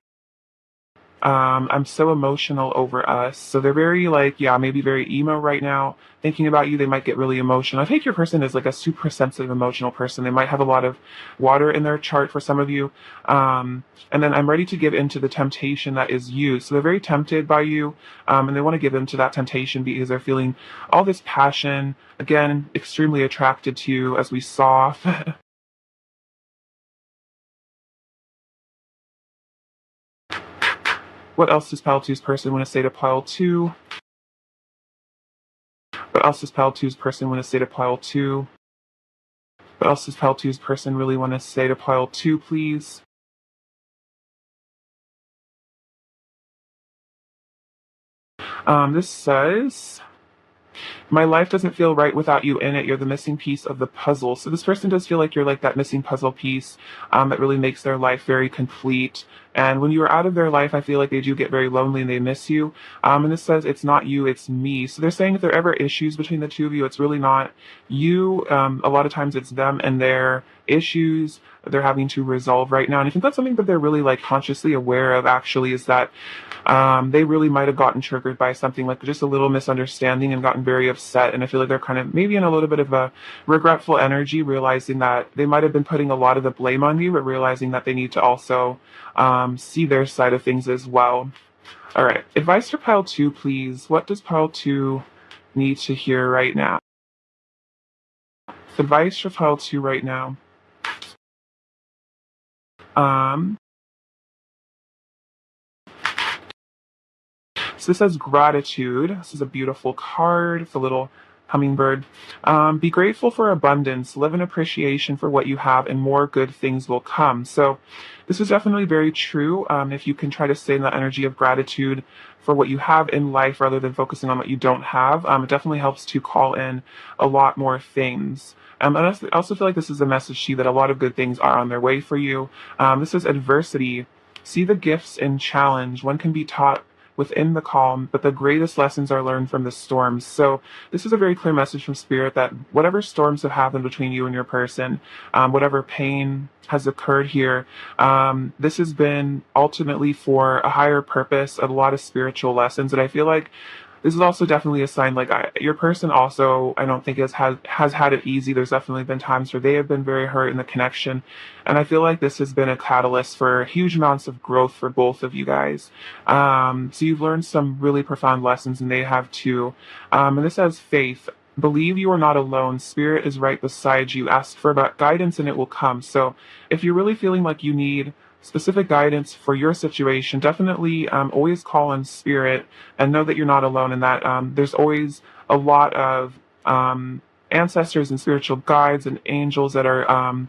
I'm so emotional over us. So they're very like, yeah, maybe very emo right now. Thinking about you, they might get really emotional. I think your person is like a super sensitive, emotional person. They might have a lot of water in their chart for some of you. And then I'm ready to give in to the temptation that is you. So they're very tempted by you, and they want to give in to that temptation because they're feeling all this passion. Again, extremely attracted to you, as we saw. What else does Pile Two's person want to say to Pile Two? What else does Pile Two's person want to say to Pile Two? What else does Pile Two's person really want to say to Pile Two, please? This says, my life doesn't feel right without you in it. You're the missing piece of the puzzle. So this person does feel like you're like that missing puzzle piece that really makes their life very complete. And when you are out of their life, I feel like they do get very lonely and they miss you. And this says, it's not you, it's me. So they're saying if there are ever issues between the two of you, it's really not you. A lot of times it's them and their issues they're having to resolve right now. And I think that's something that they're really like consciously aware of, actually, is that they really might have gotten triggered by something like just a little misunderstanding and gotten very upset. And I feel like they're kind of maybe in a little bit of a regretful energy, realizing that they might have been putting a lot of the blame on you, but realizing that they need to also see their side of things as well. All right. Advice for Pile 2, please. What does Pile 2 need to hear right now? Advice for Pile 2 right now. So this says gratitude. This is a beautiful card. It's a little hummingbird. Be grateful for abundance. Live in appreciation for what you have, and more good things will come. So this is definitely very true. If you can try to stay in that energy of gratitude for what you have in life rather than focusing on what you don't have, it definitely helps to call in a lot more things. And I also feel like this is a message to you that a lot of good things are on their way for you. This is adversity. See the gifts in challenge. One can be taught within the calm, but the greatest lessons are learned from the storms. So this is a very clear message from Spirit that whatever storms have happened between you and your person, whatever pain has occurred here, this has been ultimately for a higher purpose, a lot of spiritual lessons. And I feel like this is also definitely a sign, like, your person also, I don't think has had it easy. There's definitely been times where they have been very hurt in the connection, and I feel like this has been a catalyst for huge amounts of growth for both of you guys. So you've learned some really profound lessons, and they have too. And this has faith. Believe you are not alone. Spirit is right beside you. Ask for guidance and it will come. So if you're really feeling like you need specific guidance for your situation, definitely always call on spirit and know that you're not alone in that. There's always a lot of ancestors and spiritual guides and angels that are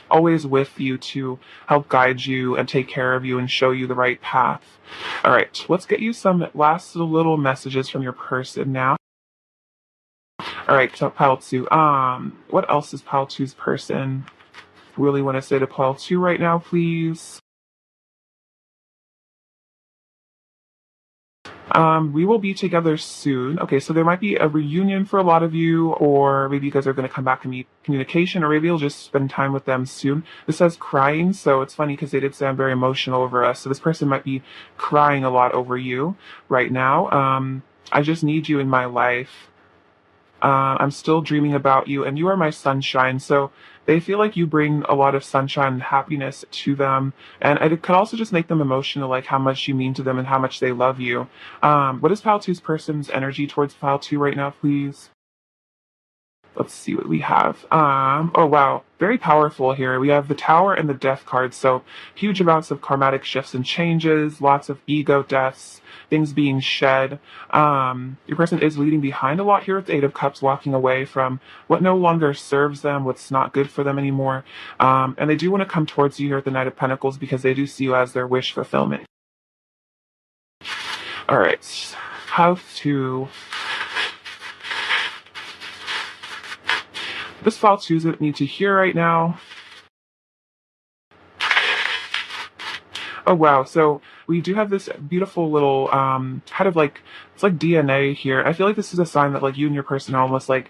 always with you to help guide you and take care of you and show you the right path. All right, let's get you some last little messages from your person now. All right, so pile two. What else is pile two's person really want to say to pile two right now, please? We will be together soon. Okay, so there might be a reunion for a lot of you, or maybe you guys are going to come back and meet communication, or maybe you'll just spend time with them soon. This says crying, so it's funny because they did sound very emotional over us. So this person might be crying a lot over you right now. I just need you in my life. I'm still dreaming about you, and you are my sunshine. So they feel like you bring a lot of sunshine and happiness to them, and it could also just make them emotional, like how much you mean to them and how much they love you. What is Pile Two's person's energy towards Pile Two right now, please? Let's see what we have. Oh wow, very powerful here. We have the Tower and the Death card, so huge amounts of karmatic shifts and changes, lots of ego deaths, things being shed. Your person is leaving behind a lot here with the Eight of Cups, walking away from what no longer serves them, what's not good for them anymore. And they do want to come towards you here at the Knight of Pentacles because they do see you as their wish fulfillment. All right, how to... This file choose it need to hear right now. Oh wow, so we do have this beautiful little kind of like, it's like DNA here. I feel like this is a sign that like you and your person are almost like,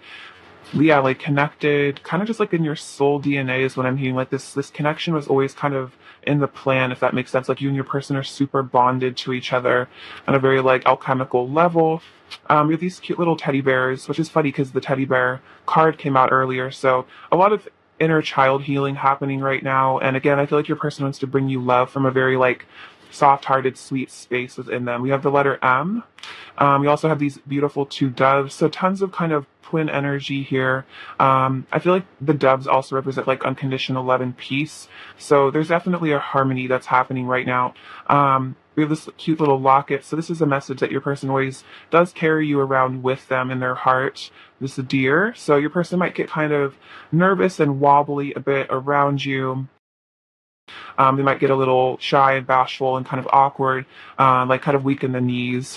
yeah, like connected, kind of just like in your soul DNA is what I'm hearing. Like this connection was always kind of in the plan, if that makes sense. Like you and your person are super bonded to each other on a very like alchemical level. You have these cute little teddy bears, which is funny because the teddy bear card came out earlier. So a lot of inner child healing happening right now. And again, I feel like your person wants to bring you love from a very like soft-hearted, sweet space within them. We have the letter M. We also have these beautiful two doves. So tons of kind of twin energy here. I feel like the doves also represent like unconditional love and peace. So there's definitely a harmony that's happening right now. We have this cute little locket. So this is a message that your person always does carry you around with them in their heart. This is a deer. So your person might get kind of nervous and wobbly a bit around you. They might get a little shy and bashful and kind of awkward, like kind of weak in the knees.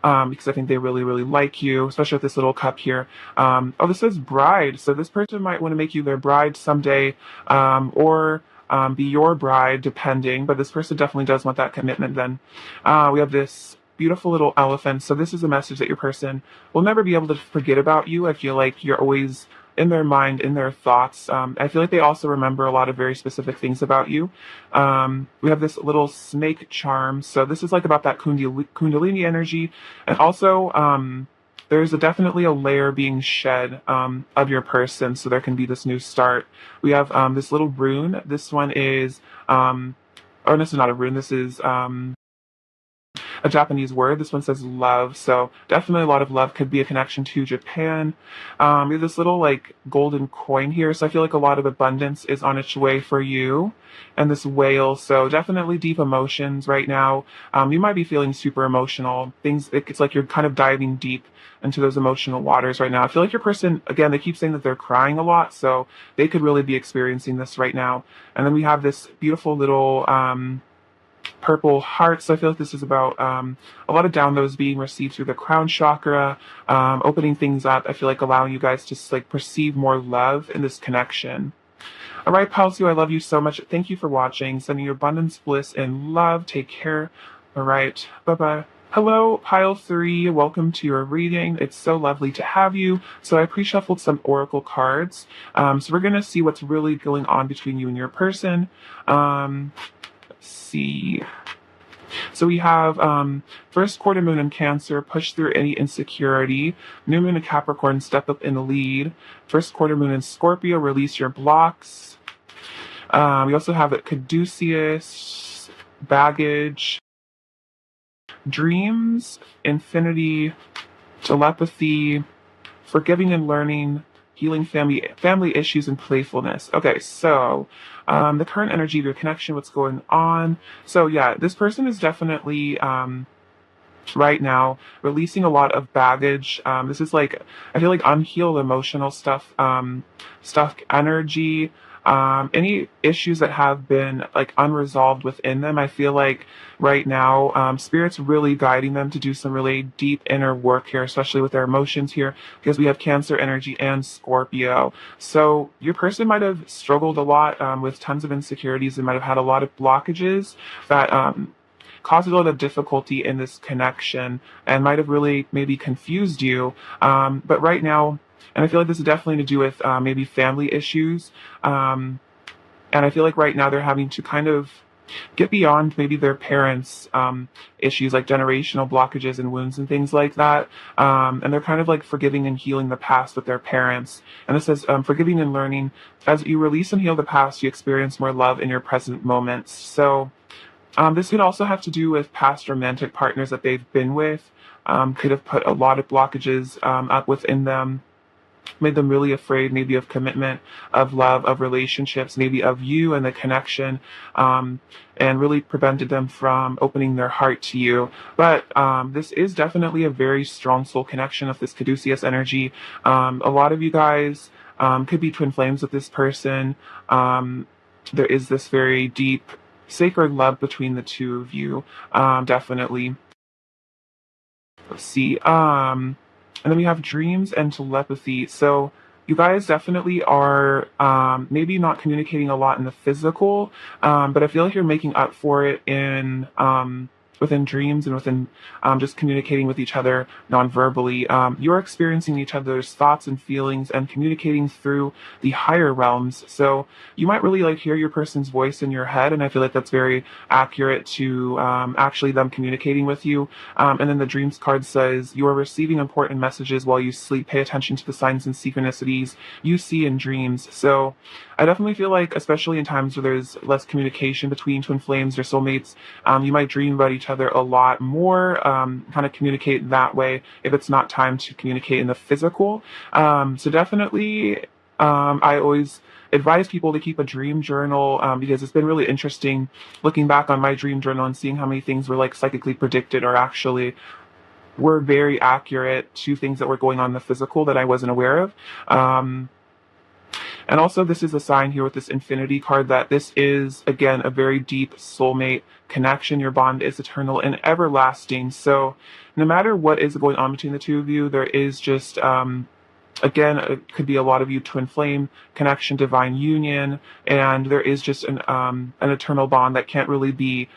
Because I think they really, really like you, especially with this little cup here. Oh, this says bride. So this person might want to make you their bride someday, or be your bride, depending. But this person definitely does want that commitment then. We have this beautiful little elephant. So this is a message that your person will never be able to forget about you. I feel like you're always in their mind, in their thoughts. I feel like they also remember a lot of very specific things about you. We have this little snake charm. So this is like about that kundalini energy. And also, there's definitely a layer being shed of your person. So there can be this new start. We have this little rune. This one is, oh, this is not a rune. This is a Japanese word. This one says love. So definitely a lot of love, could be a connection to Japan. We have this little like golden coin here. So I feel like a lot of abundance is on its way for you. And this whale. So definitely deep emotions right now. You might be feeling super emotional. It's like you're kind of diving deep into those emotional waters right now. I feel like your person, again, they keep saying that they're crying a lot. So they could really be experiencing this right now. And then we have this beautiful little, purple heart. So I feel like this is about a lot of downloads being received through the crown chakra, opening things up. I feel like allowing you guys to like perceive more love in this connection. All right, Palsu, I love you so much. Thank you for watching. Sending you abundance, bliss, and love. Take care. All right, bye-bye. Hello, Pile 3. Welcome to your reading. It's so lovely to have you. So I pre-shuffled some oracle cards. So we're going to see what's really going on between you and your person. Let's see. So we have first quarter moon in Cancer, push through any insecurity. New moon in Capricorn, step up in the lead. First quarter moon in Scorpio, release your blocks. We also have Caduceus, baggage, dreams, infinity, telepathy, forgiving and learning, healing family issues, and playfulness. Okay, so the current energy of your connection, what's going on. So yeah, this person is definitely right now releasing a lot of baggage. This is like, I feel like unhealed emotional stuff, stuck energy, any issues that have been like unresolved within them. I feel like right now spirit's really guiding them to do some really deep inner work here, especially with their emotions here, because we have Cancer energy and Scorpio. So your person might have struggled a lot with tons of insecurities. They might have had a lot of blockages that caused a lot of difficulty in this connection and might have really maybe confused you. But right now, and I feel like this is definitely to do with maybe family issues. And I feel like right now they're having to kind of get beyond maybe their parents' issues like generational blockages and wounds and things like that. And they're kind of like forgiving and healing the past with their parents. And it says forgiving and learning. As you release and heal the past, you experience more love in your present moments. So this could also have to do with past romantic partners that they've been with. Could have put a lot of blockages up within them, made them really afraid, maybe of commitment, of love, of relationships, maybe of you and the connection, and really prevented them from opening their heart to you. But this is definitely a very strong soul connection of this caduceus energy. A lot of you guys could be twin flames with this person. There is this very deep sacred love between the two of you, definitely. Let's see. And then we have dreams and telepathy. So you guys definitely are maybe not communicating a lot in the physical, but I feel like you're making up for it in within dreams and within just communicating with each other non-verbally. You're experiencing each other's thoughts and feelings and communicating through the higher realms. So you might really like hear your person's voice in your head, and I feel like that's very accurate to actually them communicating with you. And then the dreams card says, you are receiving important messages while you sleep. Pay attention to the signs and synchronicities you see in dreams. So I definitely feel like, especially in times where there's less communication between twin flames or soulmates, you might dream about each other a lot more, kind of communicate that way if it's not time to communicate in the physical. So definitely, I always advise people to keep a dream journal because it's been really interesting looking back on my dream journal and seeing how many things were like psychically predicted or actually were very accurate to things that were going on in the physical that I wasn't aware of. And also, this is a sign here with this infinity card that this is, again, a very deep soulmate connection. Your bond is eternal and everlasting. So no matter what is going on between the two of you, there is just, again, it could be a lot of you twin flame connection, divine union, and there is just an eternal bond that can't really be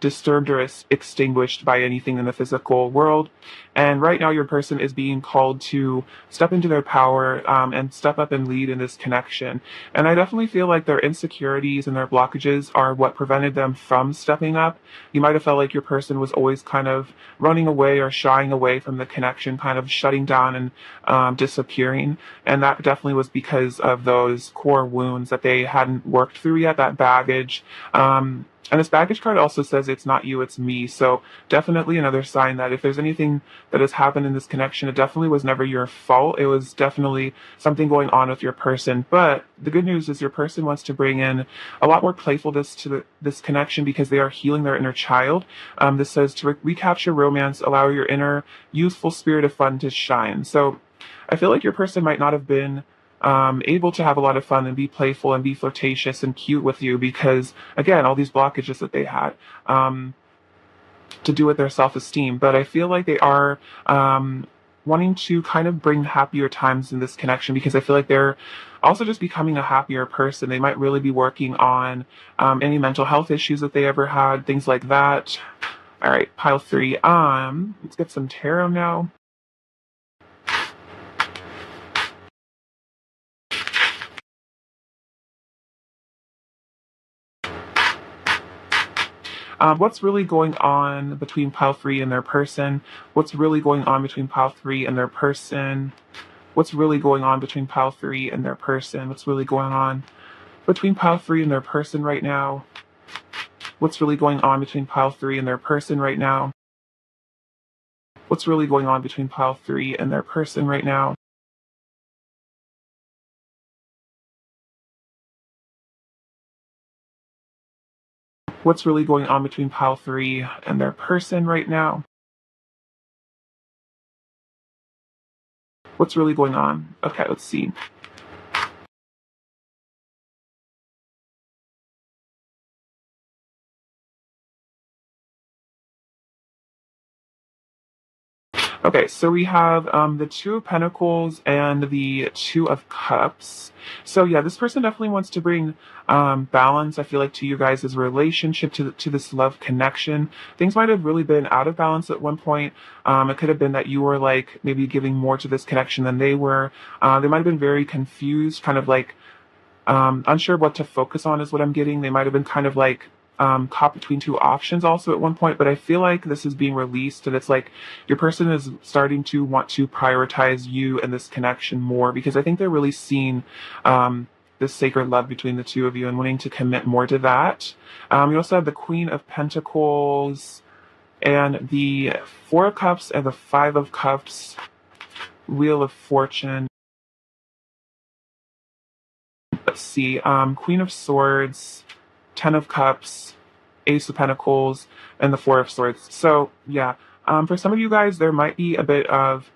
disturbed or extinguished by anything in the physical world. And right now, your person is being called to step into their power and step up and lead in this connection. And I definitely feel like their insecurities and their blockages are what prevented them from stepping up. You might have felt like your person was always kind of running away or shying away from the connection, kind of shutting down and disappearing. And that definitely was because of those core wounds that they hadn't worked through yet, that baggage. And this baggage card also says it's not you, it's me. So definitely another sign that if there's anything that has happened in this connection, it definitely was never your fault. It was definitely something going on with your person. But the good news is your person wants to bring in a lot more playfulness to this connection because they are healing their inner child. This says to recapture romance, allow your inner youthful spirit of fun to shine. So I feel like your person might not have been able to have a lot of fun and be playful and be flirtatious and cute with you because, again, all these blockages that they had to do with their self-esteem. But I feel like they are wanting to kind of bring happier times in this connection because I feel like they're also just becoming a happier person. They might really be working on any mental health issues that they ever had, things like that. All right, pile 3. Let's get some tarot now. What's really going on between pile 3 and their person? What's really going on between pile 3 and their person? What's really going on between pile 3 and their person? What's really going on between pile 3 and their person right now? What's really going on between pile 3 and their person right now? What's really going on between pile 3 and their person right now? What's really going on between pile 3 and their person right now? What's really going on? Okay, let's see. Okay, so we have the Two of Pentacles and the Two of Cups. So yeah, this person definitely wants to bring balance, I feel like, to you guys' relationship, to this love connection. Things might have really been out of balance at one point. It could have been that you were like maybe giving more to this connection than they were. They might have been very confused, kind of like unsure what to focus on is what I'm getting. They might have been kind of like caught between two options also at one point, but I feel like this is being released and it's like your person is starting to want to prioritize you and this connection more because I think they're really seeing this sacred love between the two of you and wanting to commit more to that. You also have the Queen of Pentacles and the Four of Cups and the Five of Cups, Wheel of Fortune. Let's see, Queen of Swords, Ten of Cups, Ace of Pentacles, and the Four of Swords. So yeah, for some of you guys, there might be a bit of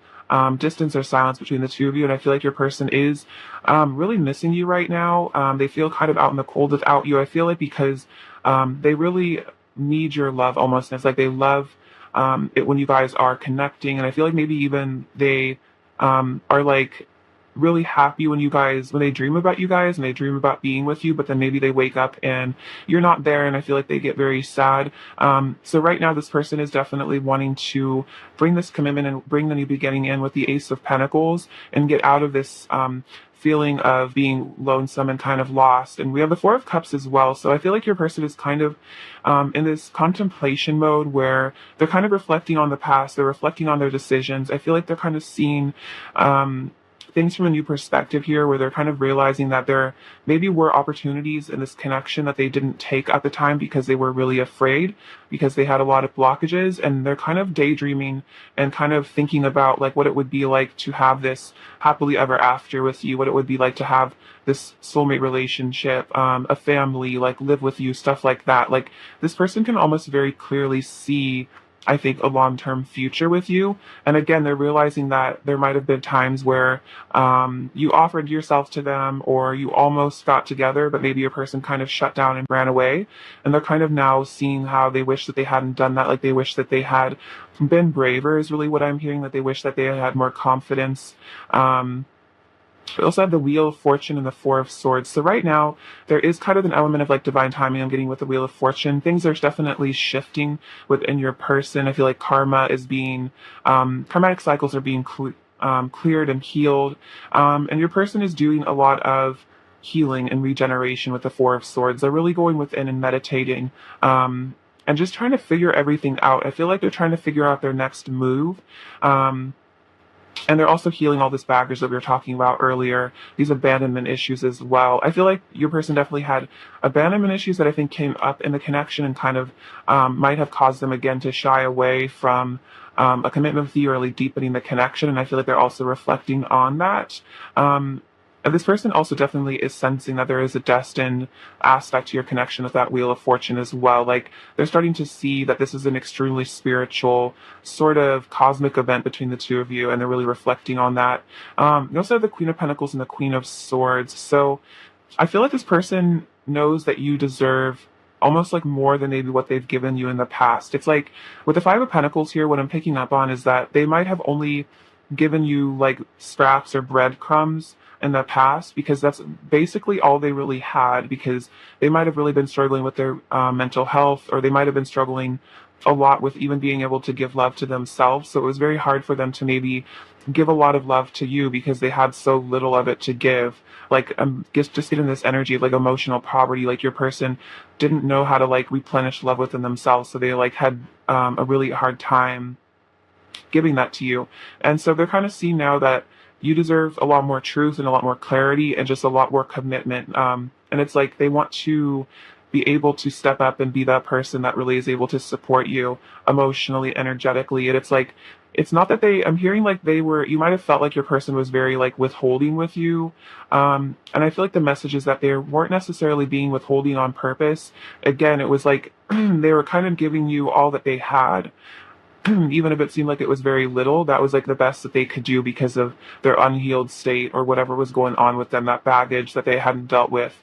distance or silence between the two of you, and I feel like your person is really missing you right now. They feel kind of out in the cold without you. I feel like because they really need your love almost. And it's like they love it when you guys are connecting, and I feel like maybe even they are like really happy when they dream about you guys and they dream about being with you, but then maybe they wake up and you're not there, and I feel like they get very sad. So right now this person is definitely wanting to bring this commitment and bring the new beginning in with the Ace of Pentacles and get out of this feeling of being lonesome and kind of lost. And we have the Four of Cups as well, so I feel like your person is kind of in this contemplation mode where they're kind of reflecting on the past, they're reflecting on their decisions. I feel like they're kind of seeing things from a new perspective here, where they're kind of realizing that there maybe were opportunities in this connection that they didn't take at the time because they were really afraid, because they had a lot of blockages, and they're kind of daydreaming and kind of thinking about like what it would be like to have this happily ever after with you, what it would be like to have this soulmate relationship, a family, like live with you, stuff like that. Like this person can almost very clearly see, I think, a long-term future with you. And again, they're realizing that there might have been times where you offered yourself to them or you almost got together, but maybe your person kind of shut down and ran away. And they're kind of now seeing how they wish that they hadn't done that. Like they wish that they had been braver is really what I'm hearing, that they wish that they had more confidence. We also have the Wheel of Fortune and the Four of Swords. So right now, there is kind of an element of like divine timing I'm getting with the Wheel of Fortune. Things are definitely shifting within your person. I feel like karma is being, karmatic cycles are being cleared and healed. And your person is doing a lot of healing and regeneration with the Four of Swords. They're really going within and meditating. And just trying to figure everything out. I feel like they're trying to figure out their next move. And they're also healing all this baggage that we were talking about earlier, these abandonment issues as well. I feel like your person definitely had abandonment issues that I think came up in the connection and kind of might have caused them again to shy away from a commitment with you or really deepening the connection. And I feel like they're also reflecting on that. And this person also definitely is sensing that there is a destined aspect to your connection with that Wheel of Fortune as well. Like they're starting to see that this is an extremely spiritual sort of cosmic event between the two of you, and they're really reflecting on that. You also have the Queen of Pentacles and the Queen of Swords. So I feel like this person knows that you deserve almost like more than maybe what they've given you in the past. It's like with the Five of Pentacles here, what I'm picking up on is that they might have only given you like scraps or breadcrumbs in the past, because that's basically all they really had, because they might have really been struggling with their mental health, or they might have been struggling a lot with even being able to give love to themselves. So it was very hard for them to maybe give a lot of love to you because they had so little of it to give. Like just getting this energy of like emotional poverty. Like your person didn't know how to like replenish love within themselves, so they like had a really hard time giving that to you. And so they're kind of seeing now that you deserve a lot more truth and a lot more clarity and just a lot more commitment. And it's like they want to be able to step up and be that person that really is able to support you emotionally, energetically. And it's like, it's not that I'm hearing like you might have felt like your person was very like withholding with you. And I feel like the message is that they weren't necessarily being withholding on purpose. Again, it was like they were kind of giving you all that they had. Even if it seemed like it was very little, that was like the best that they could do because of their unhealed state or whatever was going on with them, that baggage that they hadn't dealt with.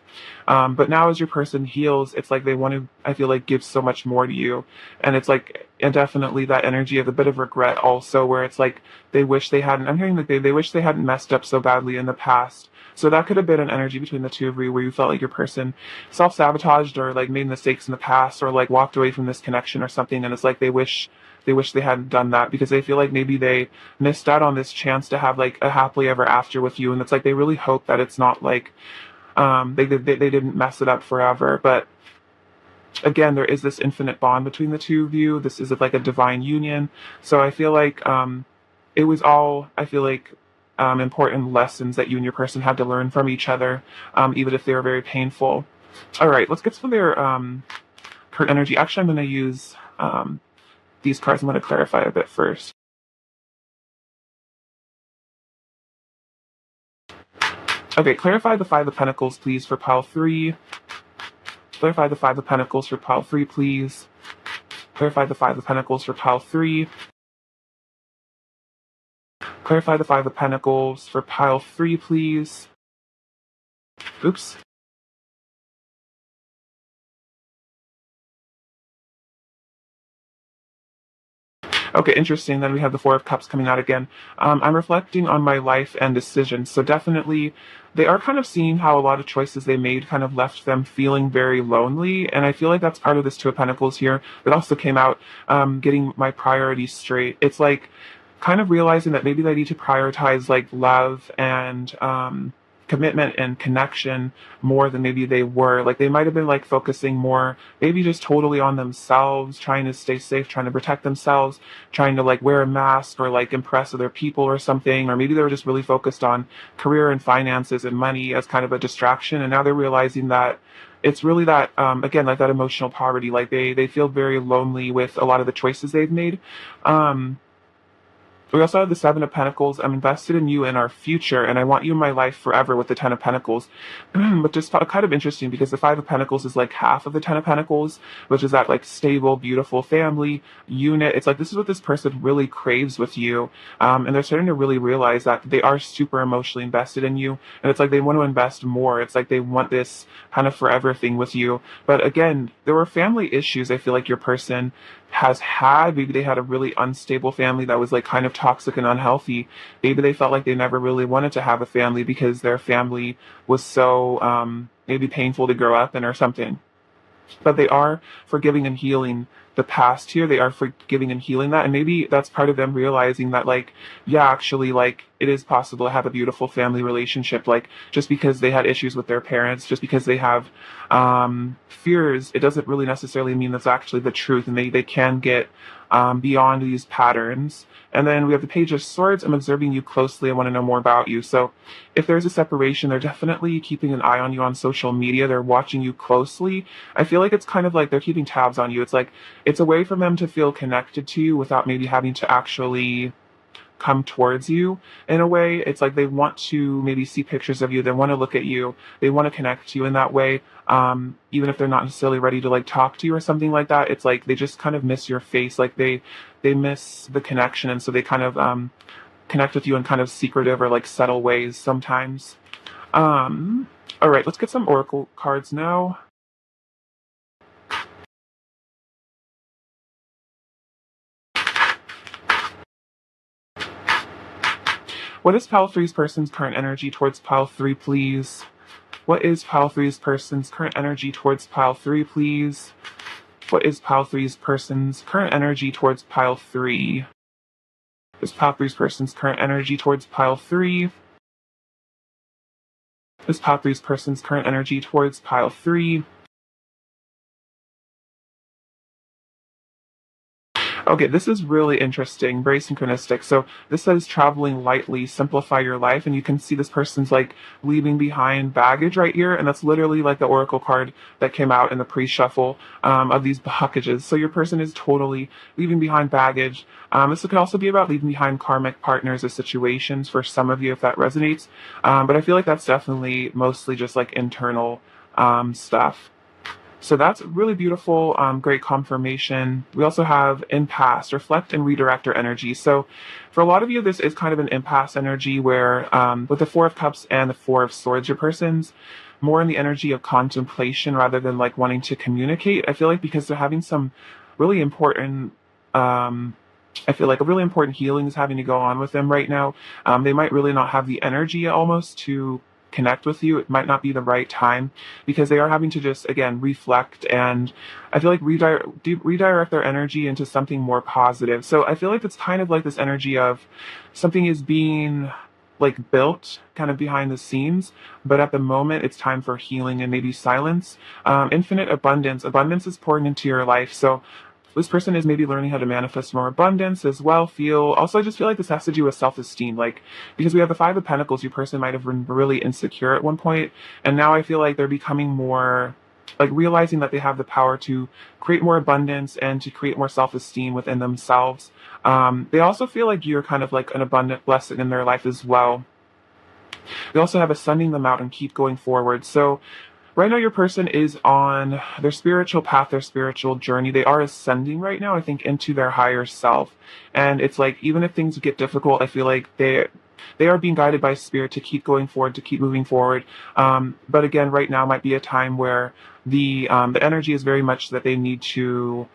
But now as your person heals, it's like they want to, I feel like, give so much more to you. And it's like, and definitely that energy of a bit of regret also, where it's like they wish they hadn't, I'm hearing that they wish they hadn't messed up so badly in the past. So that could have been an energy between the two of you where you felt like your person self-sabotaged or like made mistakes in the past or like walked away from this connection or something. And it's like they wish they hadn't done that because they feel like maybe they missed out on this chance to have like a happily ever after with you. And it's like they really hope that it's not like they didn't mess it up forever. But again, there is this infinite bond between the two of you. This is like a divine union. So I feel like it was all, I feel like, important lessons that you and your person had to learn from each other, even if they were very painful. All right, let's get to their current energy. Actually, I'm going to use these cards. I'm going to clarify a bit first. Okay, clarify the Five of Pentacles, please, for pile 3. Clarify the Five of Pentacles for pile 3, please. Clarify the Five of Pentacles for pile 3. Clarify the Five of Pentacles for pile 3, please. Oops. Okay, interesting. Then we have the Four of Cups coming out again. I'm reflecting on my life and decisions. So definitely, they are kind of seeing how a lot of choices they made kind of left them feeling very lonely. And I feel like that's part of this Two of Pentacles here. It also came out getting my priorities straight. It's like kind of realizing that maybe they need to prioritize like love and commitment and connection more than maybe they were. Like they might have been like focusing more, maybe just totally on themselves, trying to stay safe, trying to protect themselves, trying to like wear a mask or like impress other people or something. Or maybe they were just really focused on career and finances and money as kind of a distraction. And now they're realizing that it's really that again, like that emotional poverty. Like they feel very lonely with a lot of the choices they've made. We also have the Seven of Pentacles. I'm invested in you and our future, and I want you in my life forever with the Ten of Pentacles. But just kind of interesting because the Five of Pentacles is like half of the Ten of Pentacles, which is that like stable, beautiful family unit. It's like this is what this person really craves with you. And they're starting to really realize that they are super emotionally invested in you. And it's like they want to invest more. It's like they want this kind of forever thing with you. But again, there were family issues I feel like your person has had. Maybe they had a really unstable family that was like kind of toxic and unhealthy. Maybe they felt like they never really wanted to have a family because their family was so maybe painful to grow up in or something. But they are forgiving and healing the past here. They are forgiving and healing that. And maybe that's part of them realizing that, like, yeah, actually, like, it is possible to have a beautiful family relationship. Like, just because they had issues with their parents, just because they have fears, it doesn't really necessarily mean that's actually the truth. And they can get beyond these patterns. And then we have the Page of Swords. I'm observing you closely. I want to know more about you. So if there's a separation, they're definitely keeping an eye on you on social media. They're watching you closely. I feel like it's kind of like they're keeping tabs on you. It's like it's a way for them to feel connected to you without maybe having to actually come towards you in a way. It's like they want to maybe see pictures of you. They want to look at you. They want to connect to you in that way. Even if they're not necessarily ready to like talk to you or something like that, it's like they just kind of miss your face. Like they miss the connection. And so they kind of connect with you in kind of secretive or like subtle ways sometimes. All right, let's get some oracle cards now. What is pile three's person's current energy towards pile 3, please? What is pile three's person's current energy towards pile 3, please? What is pile three's person's current energy towards pile three? Is pile three's person's current energy towards pile three? Is pile three's person's current energy towards pile three? Okay, this is really interesting, very synchronistic. So this says traveling lightly, simplify your life, and you can see this person's like leaving behind baggage right here, and that's literally like the oracle card that came out in the pre-shuffle of these packages. So your person is totally leaving behind baggage. This could also be about leaving behind karmic partners or situations for some of you if that resonates. But I feel like that's definitely mostly just like internal stuff. So that's really beautiful, great confirmation. We also have impasse, reflect and redirect your energy. So for a lot of you, this is kind of an impasse energy where with the Four of Cups and the Four of Swords, your person's more in the energy of contemplation rather than like wanting to communicate. I feel like because they're having some really important I feel like a really important healing is having to go on with them right now. They might really not have the energy almost to connect with you. It might not be the right time because they are having to just, again, reflect and I feel like redirect their energy into something more positive. So I feel like it's kind of like this energy of something is being like built kind of behind the scenes, but at the moment it's time for healing and maybe silence. Infinite abundance. Abundance is pouring into your life. So this person is maybe learning how to manifest more abundance as well. Also, I just feel like this has to do with self-esteem, like because we have the Five of Pentacles, your person might have been really insecure at one point, and now I feel like they're becoming more like realizing that they have the power to create more abundance and to create more self-esteem within themselves. They also feel like you're kind of like an abundant blessing in their life as well. They also have a sending them out and keep going forward. So right now, your person is on their spiritual path, their spiritual journey. They are ascending right now, I think, into their higher self. And it's like, even if things get difficult, I feel like they are being guided by spirit to keep going forward, to keep moving forward. But again, right now might be a time where the energy is very much that they need to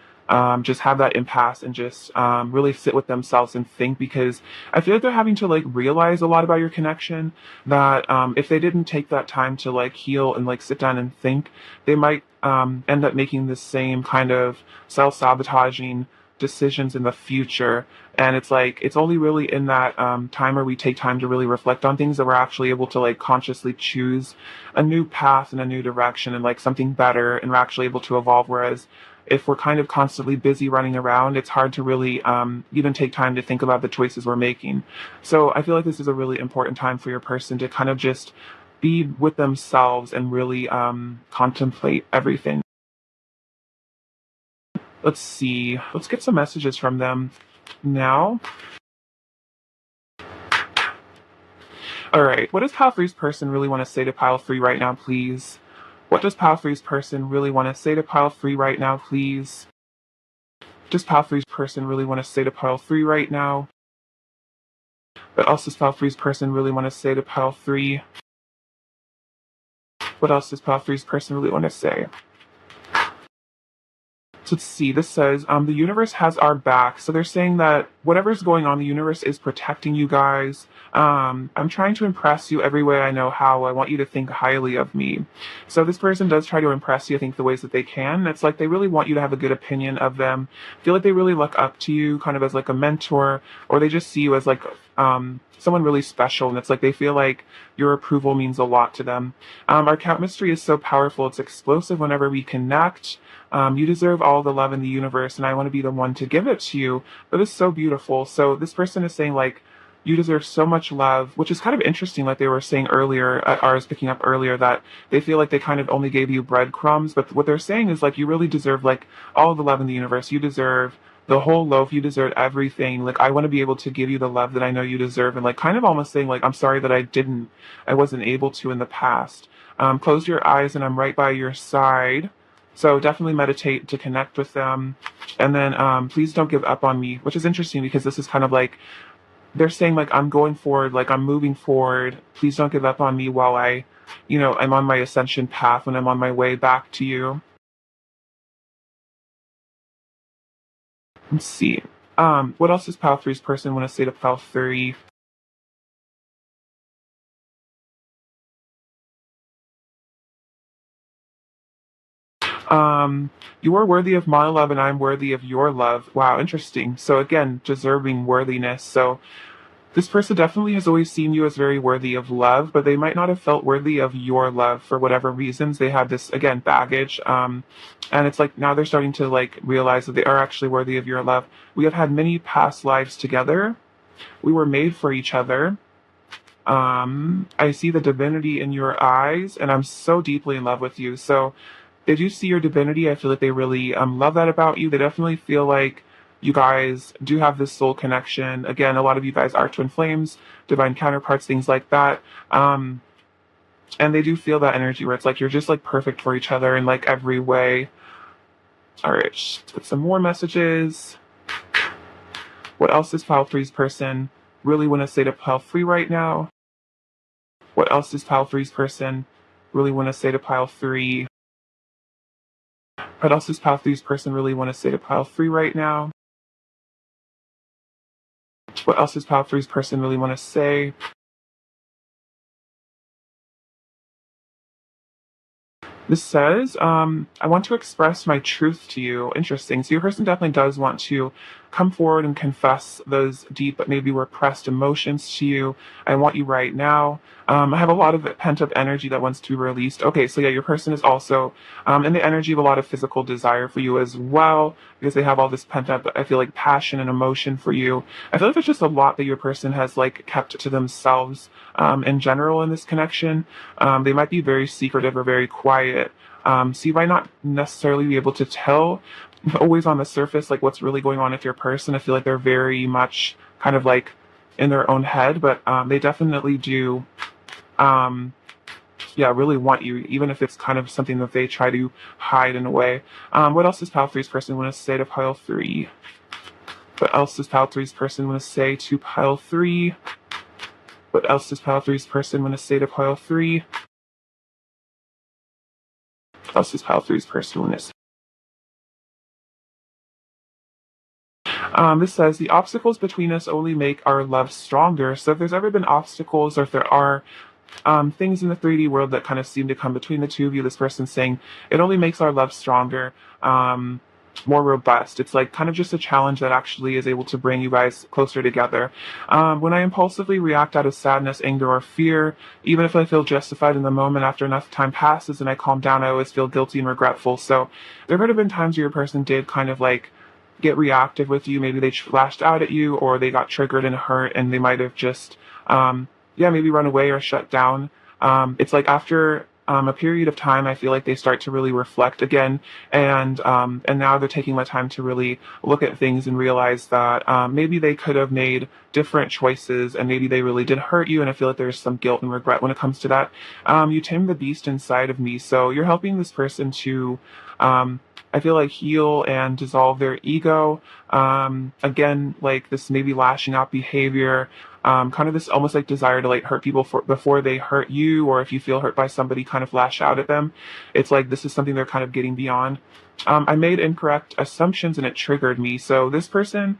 just have that impasse and just really sit with themselves and think, because I feel like they're having to like realize a lot about your connection, that if they didn't take that time to like heal and like sit down and think, they might end up making the same kind of self-sabotaging decisions in the future. And it's like it's only really in that time where we take time to really reflect on things that we're actually able to like consciously choose a new path and a new direction and like something better, and we're actually able to evolve. Whereas if we're kind of constantly busy running around, it's hard to really even take time to think about the choices we're making. So I feel like this is a really important time for your person to kind of just be with themselves and really contemplate everything. Let's see. Let's get some messages from them now. All right. What does Pile Three's person really want to say to Pile Three right now, please? What does Pile Three's person really want to say to Pile Three right now, please? Does Pile Three's person really want to say to Pile Three right now? What else does Pile Three's person really want to say to Pile Three? What else does Pile Three's person really want to say? So let's see, this says, the universe has our back. So they're saying that whatever's going on, the universe is protecting you guys. I'm trying to impress you every way I know how. I want you to think highly of me. So this person does try to impress you, I think, the ways that they can. It's like they really want you to have a good opinion of them. I feel like they really look up to you kind of as like a mentor, or they just see you as like someone really special. And it's like they feel like your approval means a lot to them. Our count mystery is so powerful. It's explosive whenever we connect. You deserve all the love in the universe, and I want to be the one to give it to you. That is so beautiful. So this person is saying, like, you deserve so much love, which is kind of interesting, like they were saying earlier, I was picking up earlier, that they feel like they kind of only gave you breadcrumbs, but what they're saying is, like, you really deserve, like, all the love in the universe. You deserve the whole loaf. You deserve everything. Like, I want to be able to give you the love that I know you deserve, and, like, kind of almost saying, like, I'm sorry that I wasn't able to in the past. Close your eyes, and I'm right by your side. So definitely meditate to connect with them. And then please don't give up on me, which is interesting because this is kind of like they're saying, like, I'm going forward, like I'm moving forward. Please don't give up on me while I'm on my ascension path, when I'm on my way back to you. Let's see. What else does Pile Three's person want to say to Pile Three? You are worthy of my love and I'm worthy of your love. Wow, interesting. So again, deserving worthiness. So this person definitely has always seen you as very worthy of love, but they might not have felt worthy of your love for whatever reasons. They had this, again, baggage. And it's like now they're starting to like realize that they are actually worthy of your love. We have had many past lives together. We were made for each other. I see the divinity in your eyes, and I'm so deeply in love with you. So they do see your divinity. I feel like they really love that about you. They definitely feel like you guys do have this soul connection. Again, a lot of you guys are twin flames, divine counterparts, things like that. And they do feel that energy where it's like you're just like perfect for each other in like every way. All right, let's get some more messages. What else does Pile Three's person really want to say to Pile Three right now? What else does Pile Three's person really want to say to Pile Three? What else does Pile Three's person really want to say to Pile Three right now? What else does Pile Three's person really want to say? This says, I want to express my truth to you. Interesting. So your person definitely does want to come forward and confess those deep but maybe repressed emotions to you. I want you right now. I have a lot of pent up energy that wants to be released. Okay, so yeah, your person is also in the energy of a lot of physical desire for you as well, because they have all this pent up, I feel like, passion and emotion for you. I feel like there's just a lot that your person has like kept to themselves in general in this connection. They might be very secretive or very quiet. So you might not necessarily be able to tell always on the surface like what's really going on with your person. I feel like they're very much kind of like in their own head, but they definitely do yeah, really want you, even if it's kind of something that they try to hide in a way. What else does Pile Three's person want to say to Pile Three? What else does Pile Three's person want to say to Pile Three? What else does Pile Three's person want to say to Pile Three? What else does Pile Three's person want to say? This says the obstacles between us only make our love stronger. So if there's ever been obstacles, or if there are things in the 3D world that kind of seem to come between the two of you, this person's saying it only makes our love stronger, more robust. It's like kind of just a challenge that actually is able to bring you guys closer together. When I impulsively react out of sadness, anger, or fear, even if I feel justified in the moment, after enough time passes and I calm down, I always feel guilty and regretful. So there could have been times where your person did kind of like get reactive with you. Maybe they flashed out at you, or they got triggered and hurt, and they might have just yeah, maybe run away or shut down. It's like after a period of time, I feel like they start to really reflect again, and now they're taking the time to really look at things and realize that maybe they could have made different choices, and maybe they really did hurt you. And I feel like there's some guilt and regret when it comes to that. You tame the beast inside of me, so you're helping this person to. I feel like heal and dissolve their ego. Again, like this maybe lashing out behavior, kind of this almost like desire to like hurt people before they hurt you, or if you feel hurt by somebody, kind of lash out at them. It's like this is something they're kind of getting beyond. I made incorrect assumptions and it triggered me. So this person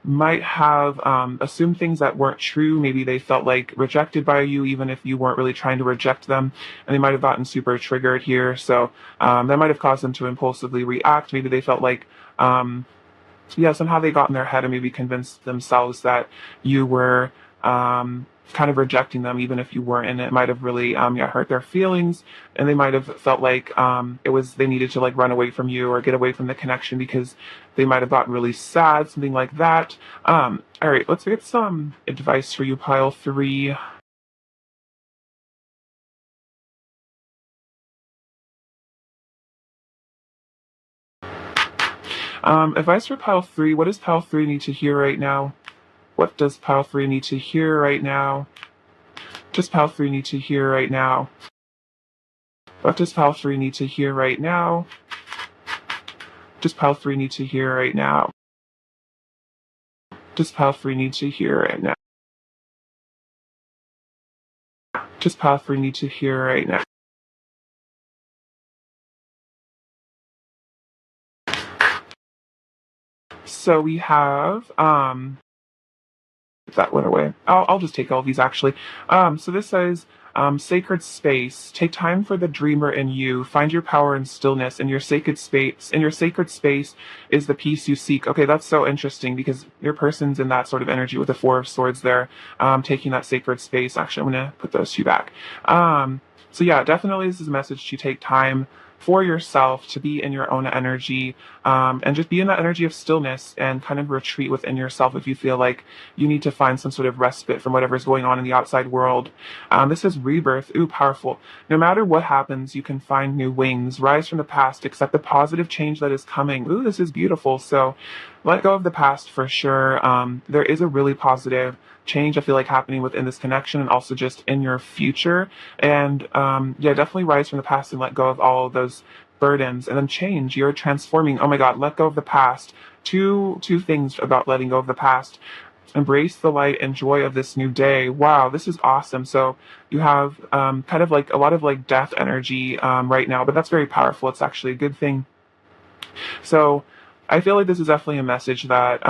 might have assumed things that weren't true. Maybe they felt like rejected by you, even if you weren't really trying to reject them, and they might have gotten super triggered here. So that might have caused them to impulsively react. Maybe they felt like, yeah, somehow they got in their head and maybe convinced themselves that you were kind of rejecting them, even if you weren't, and it might have really yeah, hurt their feelings, and they might have felt like they needed to like run away from you or get away from the connection because they might have gotten really sad, something like that. All right, let's get some advice for you, Pile Three. Advice for Pile Three. What does Pile Three need to hear right now? What does Pile Three need to hear right now? Does Pile 3 need to hear right now? What does Pile 3 need to hear right now? Does Pile 3 need to hear right now? Does Pile 3 need to hear right now? Does Pile 3 need to hear right now? So we have that went away. I'll just take all of these actually. So this says, sacred space. Take time for the dreamer in you. Find your power in stillness. In your sacred space, is the peace you seek. Okay, that's so interesting because your person's in that sort of energy with the Four of Swords there, taking that sacred space. Actually, I'm gonna put those two back. So yeah, definitely this is a message to take time for yourself, to be in your own energy, and just be in that energy of stillness and kind of retreat within yourself if you feel like you need to find some sort of respite from whatever's going on in the outside world. This is rebirth. Ooh, powerful. No matter what happens, you can find new wings. Rise from the past. Accept the positive change that is coming. Ooh, this is beautiful. So let go of the past for sure. There is a really positive change I feel like happening within this connection and also just in your future. And yeah, definitely rise from the past and let go of all of those burdens and then change. You're transforming. Oh my God, let go of the past. Two things about letting go of the past. Embrace the light and joy of this new day. Wow, this is awesome. So you have kind of like a lot of like death energy right now, but that's very powerful. It's actually a good thing. So I feel like this is definitely a message that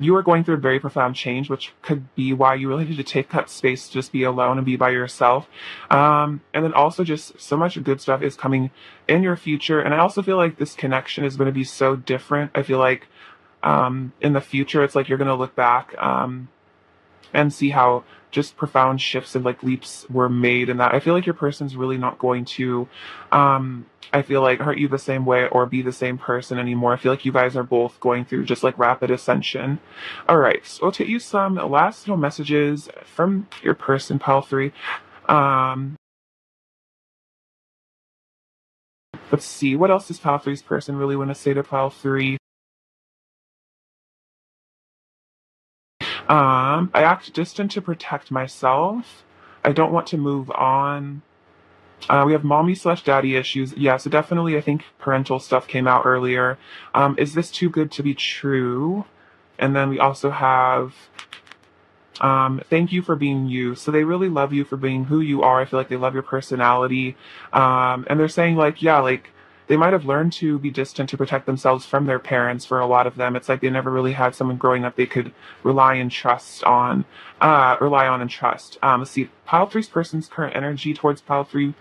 you are going through a very profound change, which could be why you really need to take that space to just be alone and be by yourself. And then also just so much good stuff is coming in your future. And I also feel like this connection is going to be so different. I feel like in the future, it's like you're going to look back and see how just profound shifts and like leaps were made, and that I feel like your person's really not going to I feel like hurt you the same way or be the same person anymore. I feel like you guys are both going through just like rapid ascension. All right, so I'll take you some last little messages from your person, pile 3. um let's see, what else does pile 3's person really want to say to pile 3? I act distant to protect myself. I don't want to move on. We have mommy/daddy issues. Yeah, so definitely I think parental stuff came out earlier. Is this too good to be true? And then we also have thank you for being you. So they really love you for being who you are. I feel like they love your personality. And they're saying like, yeah, like they might have learned to be distant to protect themselves from their parents for a lot of them. It's like they never really had someone growing up they could rely on and trust. Let's see, pile 3's person's current energy towards pile 3.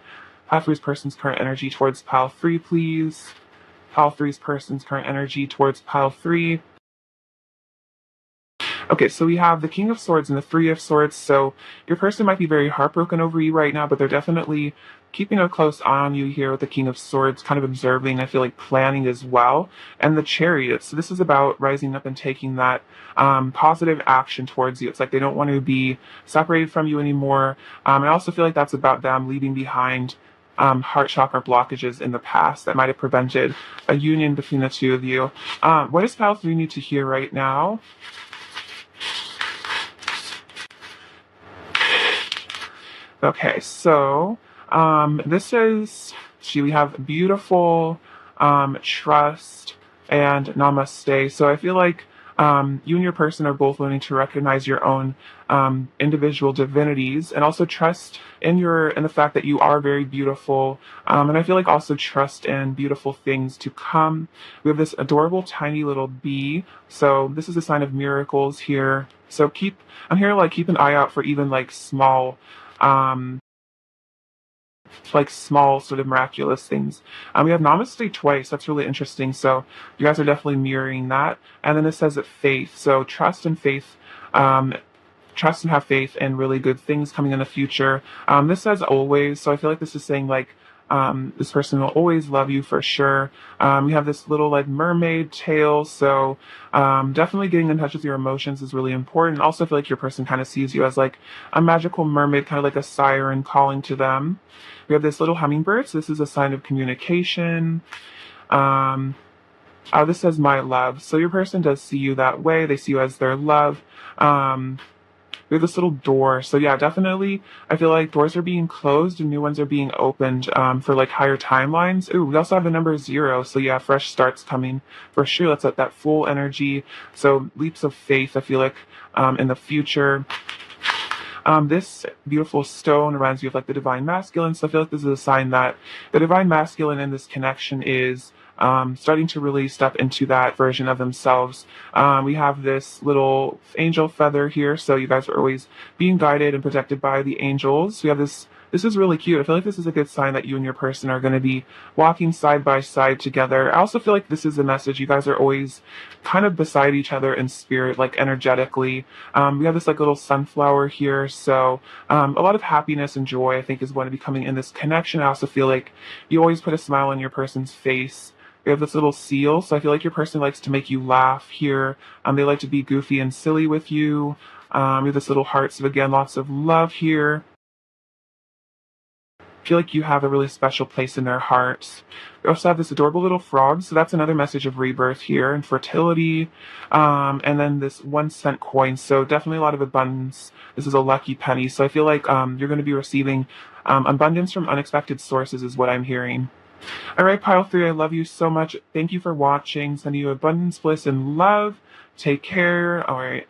Pile 3's person's current energy towards pile 3, please. Pile 3's person's current energy towards pile 3. Okay, so we have the King of Swords and the Three of Swords. So your person might be very heartbroken over you right now, but they're definitely keeping a close eye on you here with the King of Swords, kind of observing, I feel like planning as well. And the Chariot. So this is about rising up and taking that positive action towards you. It's like they don't want to be separated from you anymore. I also feel like that's about them leaving behind heart chakra blockages in the past that might have prevented a union between the two of you. What does pile 3 need to hear right now? Okay, so this is, we have beautiful, trust, and namaste. So I feel like you and your person are both learning to recognize your own individual divinities and also trust in the fact that you are very beautiful. And I feel like also trust in beautiful things to come. We have this adorable tiny little bee. So this is a sign of miracles here. So I'm here to like keep an eye out for even um, like small sort of miraculous things. We have namaste twice. That's really interesting. So you guys are definitely mirroring that. And then it says that faith. So trust and faith, trust and have faith in really good things coming in the future. This says always. So I feel like this is saying like, this person will always love you for sure. You have this little like mermaid tail. So definitely getting in touch with your emotions is really important. Also, I feel like your person kind of sees you as like a magical mermaid, kind of like a siren calling to them. We have this little hummingbird. So this is a sign of communication. This says my love. So your person does see you that way. They see you as their love. We have this little door. So yeah, definitely, I feel like doors are being closed and new ones are being opened for like higher timelines. Ooh, we also have the number 0. So yeah, fresh starts coming for sure. Let's let that full energy. So leaps of faith, I feel like, in the future. This beautiful stone reminds me of like the divine masculine. So I feel like this is a sign that the divine masculine in this connection is starting to really step into that version of themselves. We have this little angel feather here, so you guys are always being guided and protected by the angels. We have this. This is really cute. I feel like this is a good sign that you and your person are going to be walking side by side together. I also feel like this is a message. You guys are always kind of beside each other in spirit, like energetically. We have this like little sunflower here, so a lot of happiness and joy, I think, is going to be coming in this connection. I also feel like you always put a smile on your person's face. We have this little seal, so I feel like your person likes to make you laugh here. They like to be goofy and silly with you. We have this little heart, so again, lots of love here. I feel like you have a really special place in their hearts. We also have this adorable little frog, so that's another message of rebirth here and fertility. And then this 1 cent coin, so definitely a lot of abundance. This is a lucky penny, so I feel like you're going to be receiving abundance from unexpected sources, is what I'm hearing. All right, pile three, I love you so much. Thank you for watching. Sending you abundance, bliss, and love. Take care. All right.